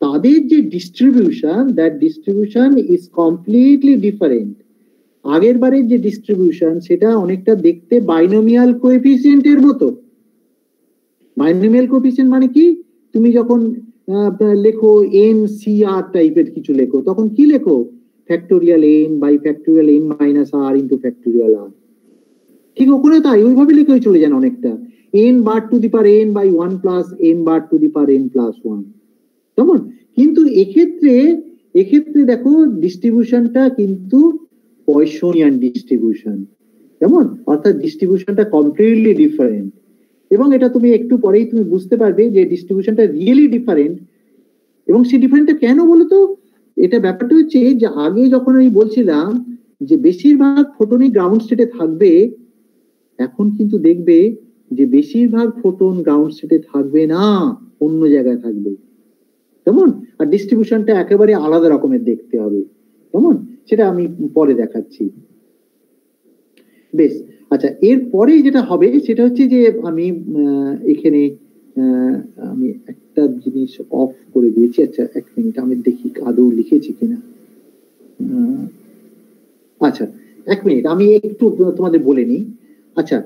তাদের যে distribution, that distribution is completely different. আগের বারের যে ডিস্ট্রিবিউশন সেটা অনেকটা দেখতে বাইনোমিয়াল কোএফিসিয়েন্টের মতো। বাইনোমিয়াল কোএফিসিয়েন্ট মানে কি? তুমি যখন লেখো এন সি আর টাইপের কিছু লেখো, তখন কি লেখো? Factorial n by factorial n minus r into factorial r. ঠিক ওখানে তাই ওইভাবে লিখে চলে যান অনেকটা, n bar to the power N by 1 plus N bar to the power N plus 1। কেমন? কিন্তু এক্ষেত্রে দেখো ডিস্ট্রিবিউশনটা কিন্তু পয়সনিয়ান ডিস্ট্রিবিউশন। কেমন? অর্থাৎ ডিস্ট্রিবিউশনটা কমপ্লিটলি ডিফারেন্ট। এবং এটা তুমি একটু পরেই তুমি বুঝতে পারবে যে ডিস্ট্রিবিউশনটা রিয়েলি ডিফারেন্ট। এবং সেই ডিফারেন্টটা কেন বলতো? এটা ব্যাপারটা হচ্ছে যে আগে যখন আমি বলছিলাম যে বেশিরভাগ ফোটনই গ্রাউন্ড স্টেটে থাকবে, এখন কিন্তু দেখবে যে বেশিরভাগ ফোটন গ্রাউন্ড স্টেটে থাকবে না, অন্য জায়গায় থাকবে। কেমন? আর ডিস্ট্রিবিউশনটা একেবারে আলাদা রকমের দেখতে হবে। কেমন? সেটা আমি পরে দেখাচ্ছি। বেশ, আচ্ছা, এর পরে যেটা হবে সেটা হচ্ছে যে আমি এখানে আমি একটা জিনিস অফ করে দিয়েছি। আচ্ছা এক মিনিট, আমি দেখি আদৌ লিখেছি কিনা। আচ্ছা এক মিনিট, আমি একটু তোমাদের বলে নিই। আচ্ছা,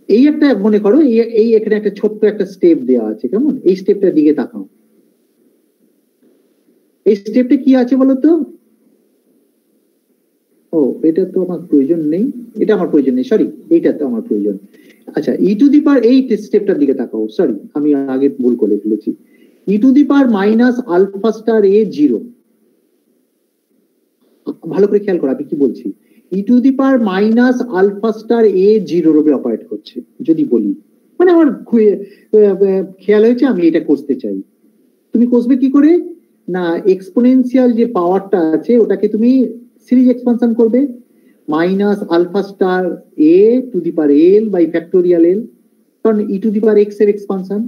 এই একটা মনে করো এই এখানে একটা ছোট্ট একটা স্টেপ দেওয়া আছে। কেমন? এই স্টেপটার দিকে তাকাও। এই স্টেপটা কি আছে বলতো? ও, এটা তো আমার প্রয়োজন নেই, এটা আমার প্রয়োজন নেই, সরি, এইটা তো আমার প্রয়োজন। আচ্ছা, ই টু দি পাওয়ার, এই স্টেপটার দিকে তাকাও, সরি আমি আগে ভুল করে ফেলেছি। E to the power minus alpha star a 0। ভালো করে খেয়াল করো আমি কি বলছি। E to the power minus alpha star a 0 রূপে অপারেট করছে যদি বলি, মানে আমার খেয়াল হয়েছে আমি এটা করতে চাই। তুমি কষবে কি করে? না এক্সপোনেনশিয়াল যে পাওয়ারটা আছে ওটাকে তুমি সিরিজ এক্সপানশন করবে, minus alpha star a to the power l by factorial l, কারণ e to the power x এর expansion,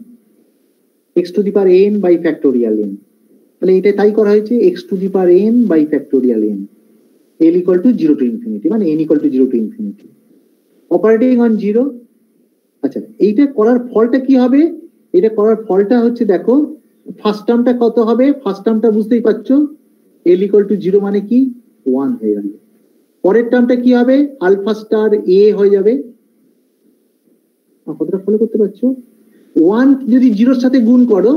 x to the power N by factorial n. তাহলে এটা তাই করা হয়েছে, x to the power N by factorial n, l equal to 0 to infinity, মানে n equal to 0 to infinity, operating on 0। আচ্ছা, এইটা করার ফলটা কি হবে? এটা করার ফলটা হচ্ছে দেখো, ফার্স্ট টার্মটা কত হবে? ফার্স্ট টার্মটা বুঝতেই পারছো, এল ইকুয়াল টু 0 মানে কি 1 হয়ে গেল। পরের টার্মটা কি হবে? আলফা স্টার এ হয়ে যাবে। কতটা ফলো করতে পারছো? 1 যদি 0 সাথে গুণ করো,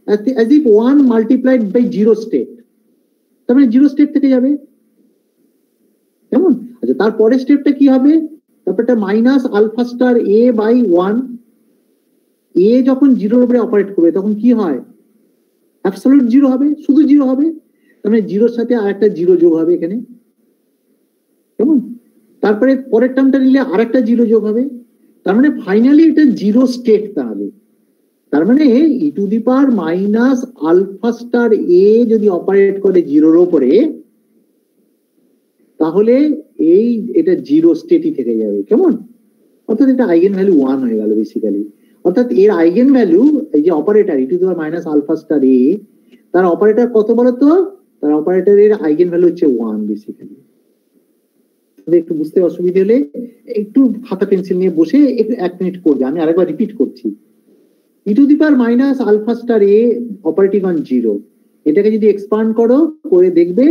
as if 1 multiplied by 0 state, তার মানে 0 স্টেট থেকে যাবে। কেমন? আচ্ছা, তারপরের স্টেপটা কি হবে? তারপরটা minus alpha star a by 1। A যখন 0 উপরে অপারেট করবে তখন কি হয়? অ্যাবসলিউট 0 হবে, শুধু 0 হবে। তার মানে 0 এর সাথে আরেকটা 0 যোগ হবে এখানে। কেমন? তারপরে পরের টার্মটা নিলে আরেকটা 0 যোগ হবে। তার মানে ফাইনালি এটা 0 স্টেট দাঁড়াবে। তার মানে e to the power minus alpha star a যদি অপারেট করে 0 এর উপরে, তাহলে এটা জিরো স্টেটই থেকে যাবে, কেমন? অর্থাৎ এটা আইগেন ভ্যালু 1 হয়ে গেল বেসিক্যালি। অর্থাৎ এর আইগেন ভ্যালু এই যে operator e to the power minus alpha star a, তার অপারেটর কত বলতো? তার অপারেটরের আইগেন ভ্যালু হচ্ছে 1 বেসিক্যালি। একটু বুঝতে অসুবিধা হলে একটু খাতা পেন্সিল নিয়ে বসে একটু 1 মিনিট করবে, আমি আরেকবার রিপিট করছি। e to the power minus alpha star a operating on 0, এটাকে যদি এক্সপান্ড করো করে দেখবে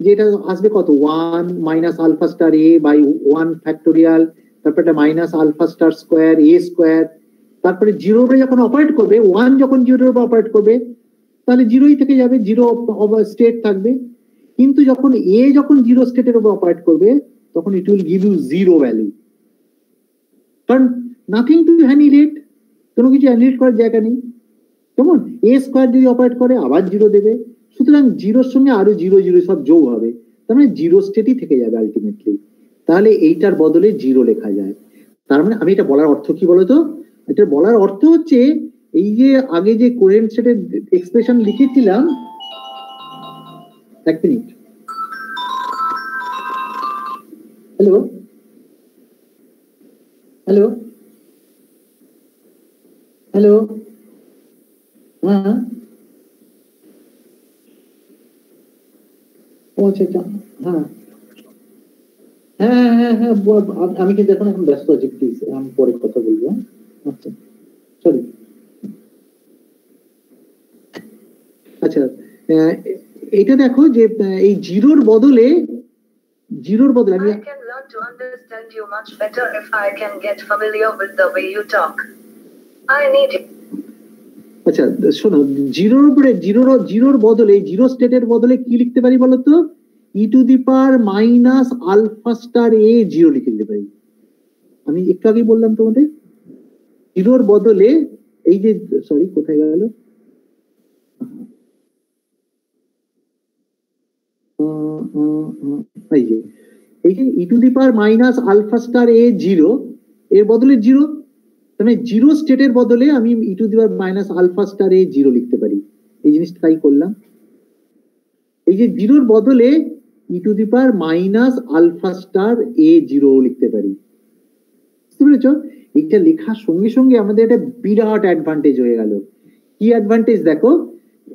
যে এটা আসবে কত, 1 minus alpha star a by 1 factorial, তারপর এটা minus alpha star square a square, তারপরে 0 উপরে যখন অপারেট করবে, 1 যখন 0 উপরে অপারেট করবে তাহলে 0ই থেকে যাবে, 0 স্টেট থাকবে। কিন্তু যখন যখন 0 স্টেটের উপর অপারেট করবে তখন it will give you 0 value, কারণ নাথিং টু হ্যানিলেট, কোনো কিছু হ্যানিলেট করার জায়গা নেই, কেমন? এ স্কোয়ার যদি অপারেট করে আবার 0 দেবে, সুতরাং 0-র সঙ্গে আরো 0 সব যোগ হবে, তার মানে 0 স্টেটই থেকে যাবে আলটিমেটলি। তাহলে এইটার বদলে 0 লেখা যায়। তার মানে আমি এটা বলার অর্থ কি বলতো? এটা বলার অর্থ হচ্ছে এই যে আগে যে কোহেরেন্ট সেটের এক্সপ্রেশন লিখেছিলাম, 1 মিনিট, হ্যালো হ্যালো হ্যালো, হ্যাঁ ও আচ্ছা আচ্ছা, হ্যাঁ হ্যাঁ হ্যাঁ হ্যাঁ, আমি কিন্তু এখন ব্যস্ত আছি, প্লিজ আমি পরে কথা বলবো। আচ্ছা সরি। আচ্ছা এটা দেখো যে এই জিরোর বদলে আমি I can learn to understand you much better if I can get familiar with the way you talk. I need it. আচ্ছা শোনো, জিরোর বদলে, জিরো স্টেটের বদলে কি লিখতে পারি বলতো? E to the power minus alpha star a 0 লিখে দিতে পারি। আমি একটু আগেই বললাম তোমাদের জিরোর বদলে এই যে, সরি কোথায় গেল, এই যে e to the power minus alpha star a 0 এর বদলে 0, মানে 0 স্টেটের বদলে আমি e to the power minus alpha star a 0 লিখতে পারি। এই জিনিসটা তাই করলাম। এই যে 0-র বদলে e to the power minus alpha star a 0 লিখতে পারি, বুঝতে পেরেছ? এইটা লেখার সঙ্গে সঙ্গে আমাদের একটা বিরাট অ্যাডভান্টেজ হয়ে গেল। কি অ্যাডভান্টেজ দেখো,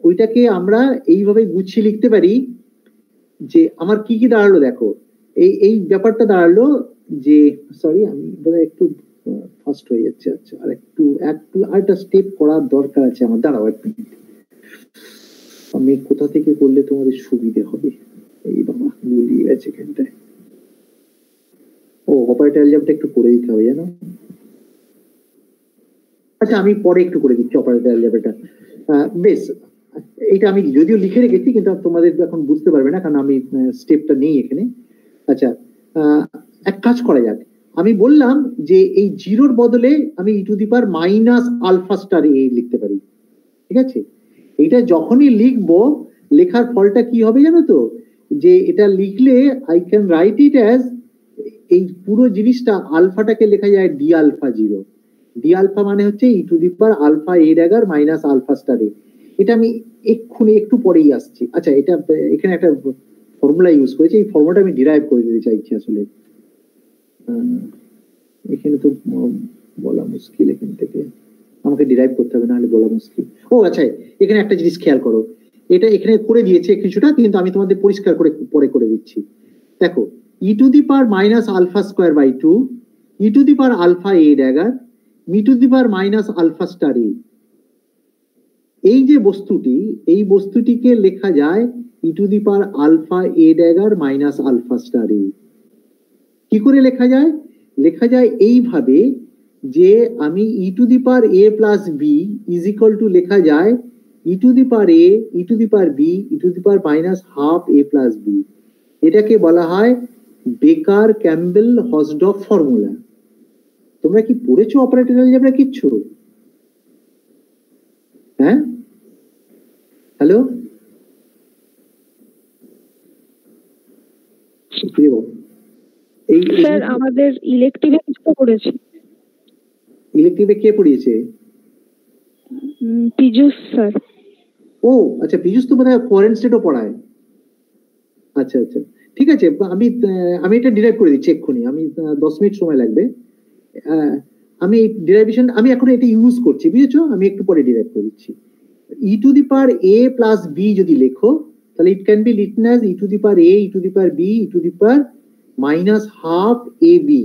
ওইটাকে আমরা এইভাবে গুছিয়ে লিখতে পারি যে আমার কি কি দাঁড়ালো দেখো, এই ব্যাপারটা দাঁড়ালো যে, সরি আমি একটু ফাস্ট হয়ে যাচ্ছে, আচ্ছা আর একটু আরেকটা স্টেপ করার দরকার আছে আমার, দাঁড়াও 1 মিনিট, আমি কোথা থেকে করলে তোমাদের সুবিধে হবে। এই বাবা গুলিয়ে গেছে এখানটায়, ও অপারেটর অ্যালজেব্রাটা একটু করে দিতে হবে জানো। আচ্ছা আমি পরে একটু করে দিচ্ছি অপারেটর অ্যালজেব্রাটা। বেশ, এটা আমি যদিও লিখে রেখেছি কিন্তু তোমাদের এখন বুঝতে পারবে না, কারণ আমি স্টেপটা নেই এখানে। আচ্ছা এক কাজ করা যাক, আমি বললাম যে এই 0-র বদলে আমি e to the power minus alpha star a লিখতে পারি, ঠিক আছে? এটা যখনই লিখবো, লেখার ফলটা কি হবে জানো তো? যে এটা লিখলে I can write it as, এই পুরো জিনিসটা আলফাটাকে লেখা যায় ডি আলফা 0, ডি আলফা মানে হচ্ছে e to the power alpha a dagger minus alpha star a. এটা আমি এক্ষুনি একটু পরেই আসছি। আচ্ছা এটা এখানে একটা ফর্মুলা ইউজ করেছি, এই ফর্মুলাটা আমি ডিরাইভ করে দিতে চাইছি আসলে, এখানে তো বলা মুশকিল, এখান থেকে আমাকে ডিরাইভ করতে হবে, নাহলে বলা মুশকিল। ও আচ্ছা এখানে একটা জিনিস খেয়াল করো, এটা এখানে করে দিয়েছে কিছুটা, কিন্তু আমি তোমাদের পরিষ্কার করে পরে করে দিচ্ছি। দেখো e to the power minus alpha square by 2 e to the power alpha a dagger e to the power minus alpha star a, এই যে বস্তুটি, এই বস্তুটিকে লেখা যায় e to the power alpha a dagger minus alpha star a. কি করে লেখা যায়? লেখা যায় এইভাবে যে আমি e to the power a plus b is equal to লেখা যায় e to the power a e to the power b e to the power minus half a plus b. এটাকে বলা হয় বেকার ক্যাম্বেল হসডফ ফর্মুলা। তোমরা কি পড়েছো operator algebra কিচ্ছু? হ্যাঁ হ্যালো, এই স্যার আমাদের ইলেকটিভে কিছু পড়েছি। ইলেকটিভে কে পড়িয়েছে? পীযূষ স্যার। ও আচ্ছা, পীযূষ তো বোধহয় ফরেন স্টেটও পড়ায়। আচ্ছা আচ্ছা ঠিক আছে, আমি এটা ডিরাইভ করে দিচ্ছি এক্ষুনি, আমি 10 মিনিট সময় লাগবে। আমি ডিরাইভেশন আমি এখন এটা ইউজ করছি, বুঝেছো? আমি একটু পরে ডিরাইভ করে দিচ্ছি। E to the power a plus b যদি লেখো, তাহলে it can be written as e to the power a, e to the power b, e to the power minus half a b,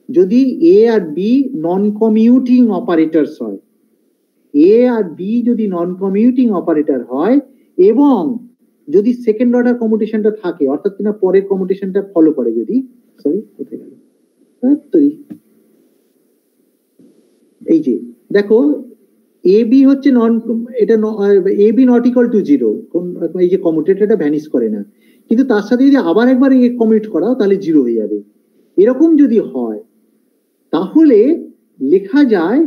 যদি a আর b non commuting operators হয়। a আর b যদি নন commuting operator হয় এবং যদি second order কমিউটেশনটা থাকে, অর্থাৎ কিনা পরের কমিউটেশনটা ফলো করে, যদি সরি কোথায় গেল, এই যে দেখো এ বি হচ্ছে নন, এটা A B not equal to 0, এই যে কমিউটেটরটা ভ্যানিশ করে না, কিন্তু তার সাথে যদি আবার একবার কমিউট করাও তাহলে 0 হয়ে যাবে। এরকম যদি হয় তাহলে লেখা যায়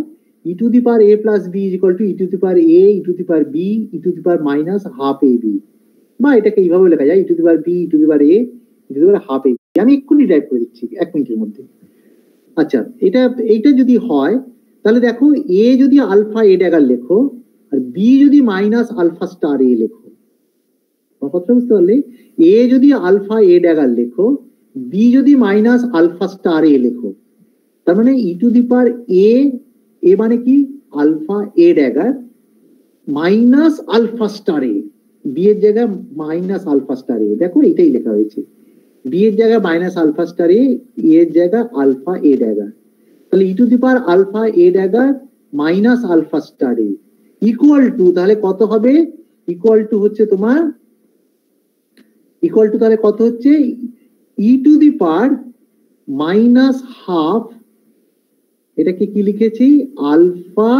e to the power a plus b is equal to e to the power a, e to the power b, e to the power minus half a b, বা এটাকে এইভাবে লেখা যায় e to the power b, e to the power a, e to the power half a b. আমি এক্ষুনি type করে দিচ্ছি 1 মিনিটের মধ্যে। আচ্ছা, এইটা যদি হয় তাহলে দেখো এ যদি আলফা এ ড্যাগার লেখো আর বি যদি মাইনাস আলফা স্টার এ লেখো, কথা বুঝতে পারলে? এ যদি আলফা এ ড্যাগার লেখো, বি যদি মাইনাস আলফা স্টার এ লেখো, তার মানে ই টু দি পাওয়ার এ, এ মানে কি alpha a dagger minus alpha star A, B এর জায়গায় মাইনাস আলফা স্টার এ, দেখো এটাই লেখা হয়েছে, বি এর জায়গায় মাইনাস আলফা স্টার এ, এর জায়গায় আলফা এ ড্যাগার, তাহলে e to the power alpha a dagger minus alpha star a equal to, তাহলে কত হবে? ইকুয়াল টু হচ্ছে তোমার, ইকুয়াল টু তাহলে কত হচ্ছে? E to the power minus half, এটাকে কি লিখেছি আলফা,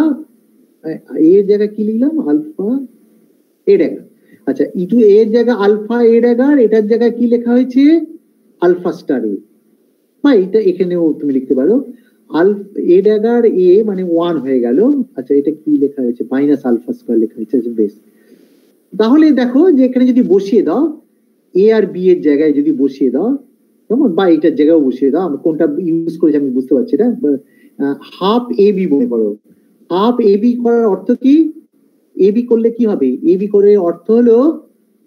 এর জায়গায় কি লিখলাম আলফা এ ড্যাগার। আচ্ছা, ই টু এর জায়গায় আলফা এ ড্যাগার, এটার জায়গায় কি লেখা হয়েছে আলফা স্টার এ, বা এটা এখানেও তুমি লিখতে পারো এ ড্যাগার এ মানে 1 হয়ে গেল। আচ্ছা, এটা কি লেখা হয়েছে মাইনাস আলফা স্কয়ার লেখা হয়েছে, বেশ। তাহলে দেখো যে এখানে যদি বসিয়ে দাও এ আর বি এর জায়গায় যদি বসিয়ে দাও, কেমন, বা এটার জায়গায় বসিয়ে দাও, আমি কোনটা ইউজ করেছি আমি বুঝতে পারছি না, হাফ এ বি মনে করো। হাফ এ বি করার অর্থ কি? এ বি করলে কি হবে? এ বি করে অর্থ হলো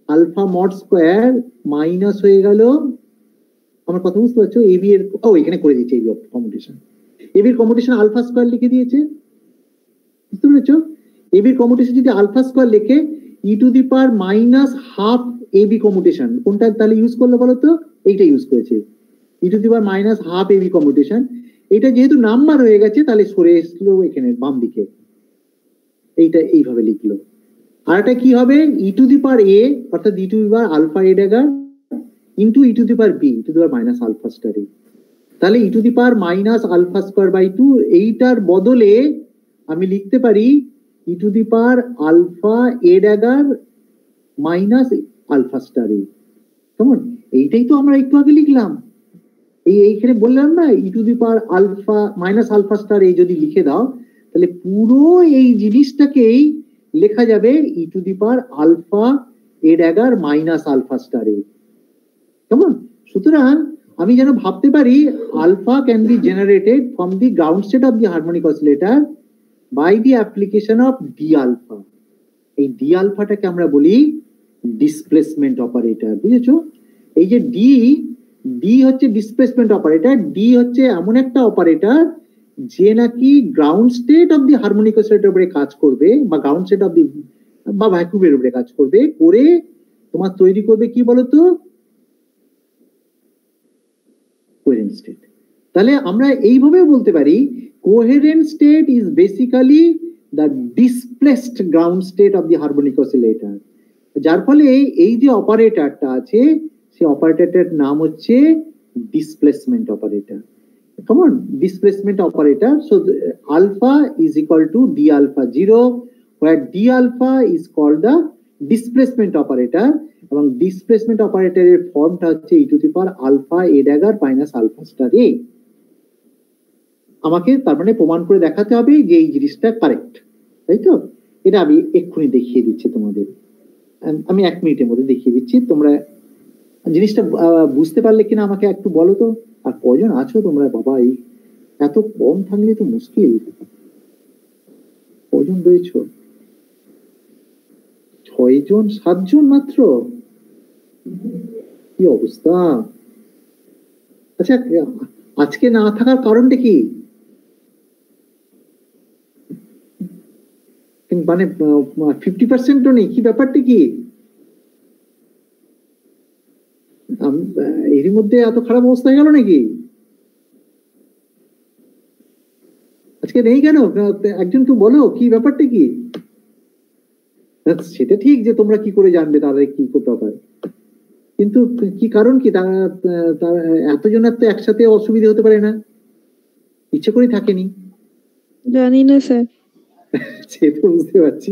আলফা মড স্কয়ার মাইনাস হয়ে গেল, আমার কথা বুঝতে পারছো? এ বি এর এখানে করে দিয়েছে এই কম্পিটিশন, এ বির কম্পিটিশন আলফা স্কয়ার লিখে দিয়েছে, বুঝতে পেরেছো? এ বির কম্পিটিশন যদি আলফা স্কয়ার লিখে e to the power minus half a b competition, কোনটা তাহলে ইউজ করলো বলো তো? এইটা ইউজ করেছে, e to the power minus half a b competition. এটা যেহেতু নাম্বার হয়ে গেছে তাহলে সরে এসলো এখানে বাম দিকে, এইটা এইভাবে লিখলো। আর এটা কি হবে? ই টু দি পাওয়ার এ অর্থাৎ e to the power alpha a dagger into e to the power b, e to the power minus alpha star a, তাহলে e to the power minus alpha square by 2, এইটার বদলে আমি লিখতে পারি e to the power alpha a dagger minus alpha star a, কেমন? এইটাই তো আমরা একটু আগে লিখলাম, এইখানে বললাম না e to the power alpha minus alpha star a যদি লিখে দাও তাহলে পুরো এই জিনিসটাকেই লেখা যাবে e to the power alpha a dagger minus alpha star a, কেমন? সুতরাং আমি যেন ভাবতে পারি alpha can be generated from the ground state of the harmonic oscillator by the application of D alpha. এই ডি আলফাটাকে আমরা বলি ডিসপ্লেসমেন্ট অপারেটর, বুঝেছো? এই যে ডি হচ্ছে ডিসপ্লেসমেন্ট অপারেটর, ডি হচ্ছে এমন একটা অপারেটর যে নাকি ground state of the harmonic oscillator উপরে কাজ করবে, বা গ্রাউন্ড স্টেট অফ দি বা ভ্যাকুয়ামের উপরে কাজ করবে, করে তোমার তৈরি করবে কি বলতো কোহেরেন্ট স্টেট। তাহলে আমরা এইভাবে বলতে পারি coherent state is basically the displaced ground state of the harmonic oscillator, যার ফলে এই যে অপারেটরটা আছে সেই অপারেটরটার নাম হচ্ছে ডিসপ্লেসমেন্ট অপারেটর, কেমন? Displacement operator. So alpha is equal to D alpha 0, where d alpha is called the displacement operator, এবং ডিসপ্লেসমেন্ট অপারেটরের ফর্মটা হচ্ছে e to the power alpha a dagger minus alpha star a. আমাকে তার মানে প্রমাণ করে দেখাতে হবে যে এই জিনিসটা কারেক্ট, তাই তো? এটা আমি এক্ষুনি দেখিয়ে দিচ্ছি তোমাদের, আমি 1 মিনিটের মধ্যে দেখিয়ে দিচ্ছি। তোমরা জিনিসটা বুঝতে পারলে কিনা আমাকে একটু বলো তো। আর কজন আছো তোমরা বাবা? এই এত কম থাকলে তো মুশকিল। কজন রয়েছ? 6 জন 7 জন মাত্র। কি অবস্থা। আচ্ছা, আজকে না থাকার কারণটা কি? মানে 50%ও নেই, কি ব্যাপারটা কি? এরই মধ্যে এত খারাপ অবস্থা হয়ে গেল নাকি? আজকে নেই কেন? একজন তো বলো কি ব্যাপারটা কি? সেটা ঠিক যে তোমরা কি করে জানবে তাদের কি ব্যাপার, কিন্তু কি কারণ কি? তারা এতজনের তো একসাথে অসুবিধা হতে পারে না, ইচ্ছে করে থাকেনি। জানি না স্যার। সে তো বুঝতে পারছি,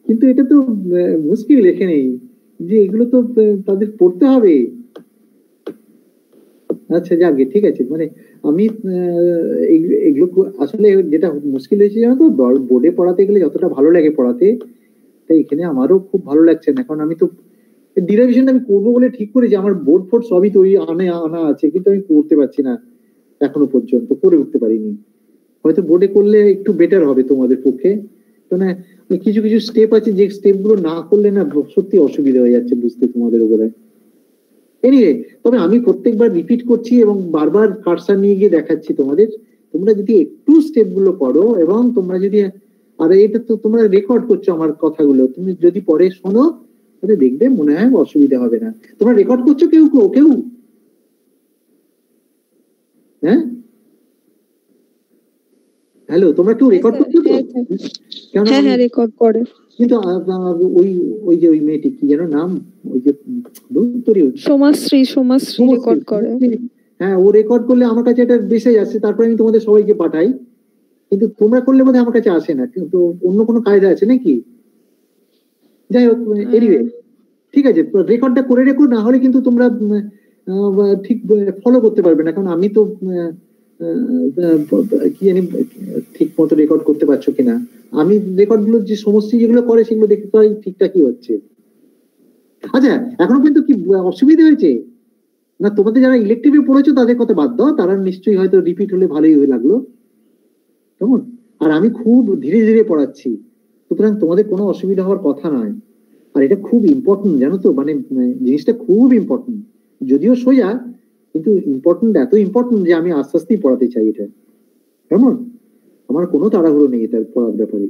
কিন্তু এটা তো মুশকিল লেখে নেই যে এগুলো তো তাদের পড়তে হবে। আচ্ছা যাকে ঠিক আছে, মানে আমি এগুলো আসলে যেটা মুশকিল হয়েছে জানো তো, বোর্ডে পড়াতে গেলে যতটা ভালো লাগে পড়াতে, তাই এখানে আমারও খুব ভালো লাগছে না। কারণ আমি তো ডিরাইভেশন আমি করবো বলে ঠিক করেছি, আমার বোর্ড ফোর্ড সবই তৈরি আনা আছে, কিন্তু আমি করতে পারছি না, এখনো পর্যন্ত করে উঠতে পারিনি। হয়তো বোর্ডে করলে একটু বেটার হবে তোমাদের পক্ষে, মানে কিছু কিছু স্টেপ আছে যে স্টেপ গুলো না করলে না সত্যি অসুবিধা হয়ে যাচ্ছে বুঝতে তোমাদের উপরে। এনিওয়ে, তবে আমি প্রত্যেকবার রিপিট করছি এবং বারবার কার্সার নিয়ে গিয়ে দেখাচ্ছি তোমাদের, তোমরা যদি একটু স্টেপ গুলো করো এবং তোমরা যদি, আর এটা তো তোমরা রেকর্ড করছো আমার কথাগুলো, তুমি যদি পরে শোনো তাহলে দেখবে মনে হয় অসুবিধা হবে না। তোমরা রেকর্ড করছো কেউ কেউ? হ্যাঁ হ্যালো, তোমরা কেউ রেকর্ড করছো তো? হ্যাঁ হ্যাঁ রেকর্ড করে। কিন্তু ওই যে ওই মেয়েটি কি যেন নাম, ওই যে সোমাশ্রী রেকর্ড করে। হ্যাঁ, ও রেকর্ড করলে আমার কাছে এটা মেসেজ আসছে, তারপরে আমি তোমাদের সবাইকে পাঠাই, কিন্তু তোমরা করলে বোধহয় আমার কাছে আসে না, কিন্তু অন্য কোনো কায়দা আছে নাকি? যাই হোক, এনিওয়ে ঠিক আছে, রেকর্ডটা করে রেখো, না হলে কিন্তু তোমরা ঠিক ফলো করতে পারবে না। কারণ আমি তো কি জানি ঠিক মতো রেকর্ড করতে পারছো কিনা, আমি রেকর্ড গুলো যে সমস্ত যেগুলো করে সেগুলো দেখতে পাই ঠিকঠাকই হচ্ছে। আচ্ছা, এখনো কিন্তু কি অসুবিধা হয়েছে না? তোমাদের যারা ইলেকটিভে পড়েছো তাদের কথা বাদ দাও, তারা নিশ্চয়ই হয়তো রিপিট হলে ভালোই হয়ে লাগলো, কেমন? আর আমি খুব ধীরে ধীরে পড়াচ্ছি, সুতরাং তোমাদের কোনো অসুবিধা হওয়ার কথা নয়। আর এটা খুব ইম্পর্টেন্ট জানো তো, মানে জিনিসটা খুব ইম্পর্টেন্ট, যদিও সোজা কিন্তু ইম্পর্টেন্ট, এত ইম্পর্টেন্ট যে আমি আস্তে আস্তেই পড়াতে চাই এটা, কেমন? আমার কোনো তাড়াহুড়ো নেই এটার পড়ার ব্যাপারে।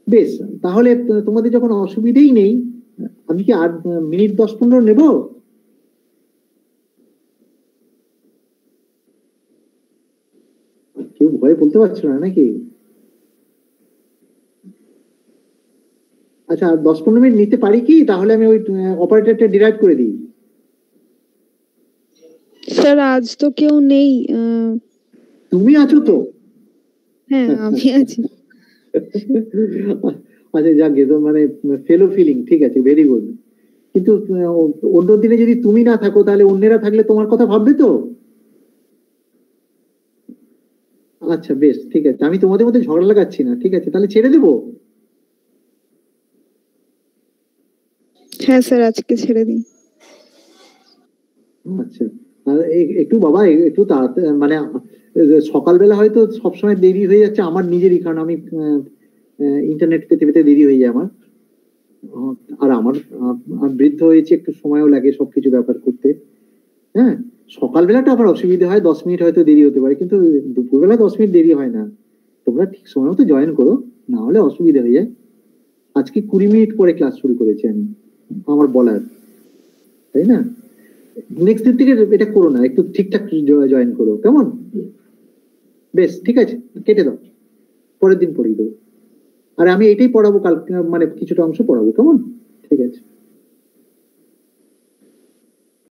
বেশ, তাহলে তোমাদের যখন অসুবিধেই নেই, আমি কি আর মিনিট 10-15 নেব? কেউ ভয়ে বলতে পারছো না নাকি? আচ্ছা, 10-15 মিনিট নিতে পারি কি? তাহলে আমি ওই অপারেটরটা ডিরাইভ করে দিই। স্যার আজ তো কেউ নেই। তুমি আছো তো? হ্যাঁ আমি আছি। আচ্ছা যাকে, তো মানে ফেলো ফিলিং, ঠিক আছে, ভেরি গুড। কিন্তু অন্য দিনে যদি তুমি না থাকো তাহলে অন্যেরা থাকলে তোমার কথা ভাববে তো? আচ্ছা বেশ, ঠিক আছে, আমি তোমাদের মধ্যে ঝগড়া লাগাচ্ছি না, ঠিক আছে, তাহলে ছেড়ে দেবো। হ্যাঁ স্যার আজকে ছেড়ে দিন। আচ্ছা, আর একটু বাবা একটু তাড়াতাড়ি, মানে সকালবেলা হয়তো সবসময় দেরি হয়ে যাচ্ছে আমার নিজেরই, কারণ আমি ইন্টারনেট পেতে পেতে দেরি হয়ে যায় আমার। আর আমার বৃদ্ধ হয়েছে, একটু সময়ও লাগে সবকিছু ব্যাপার করতে। হ্যাঁ, সকালবেলাটা আবার অসুবিধা হয়, 10 মিনিট হয়তো দেরি হতে পারে, কিন্তু দুপুরবেলা 10 মিনিট দেরি হয় না। তোমরা ঠিক সময় মতো জয়েন করো, না হলে অসুবিধা হয়ে যায়। আজকে 20 মিনিট পরে ক্লাস শুরু করেছি আমি, আমার বলার, তাই না? নেক্সট দিন থেকে এটা করো না, একটু ঠিকঠাক জয়েন করো, কেমন? বেশ ঠিক আছে, কেটে দাও, পরের দিন পড়িয়ে দেবো। আর আমি এটাই পড়াবো কাল, মানে কিছুটা অংশ পড়াবো, কেমন? ঠিক আছে।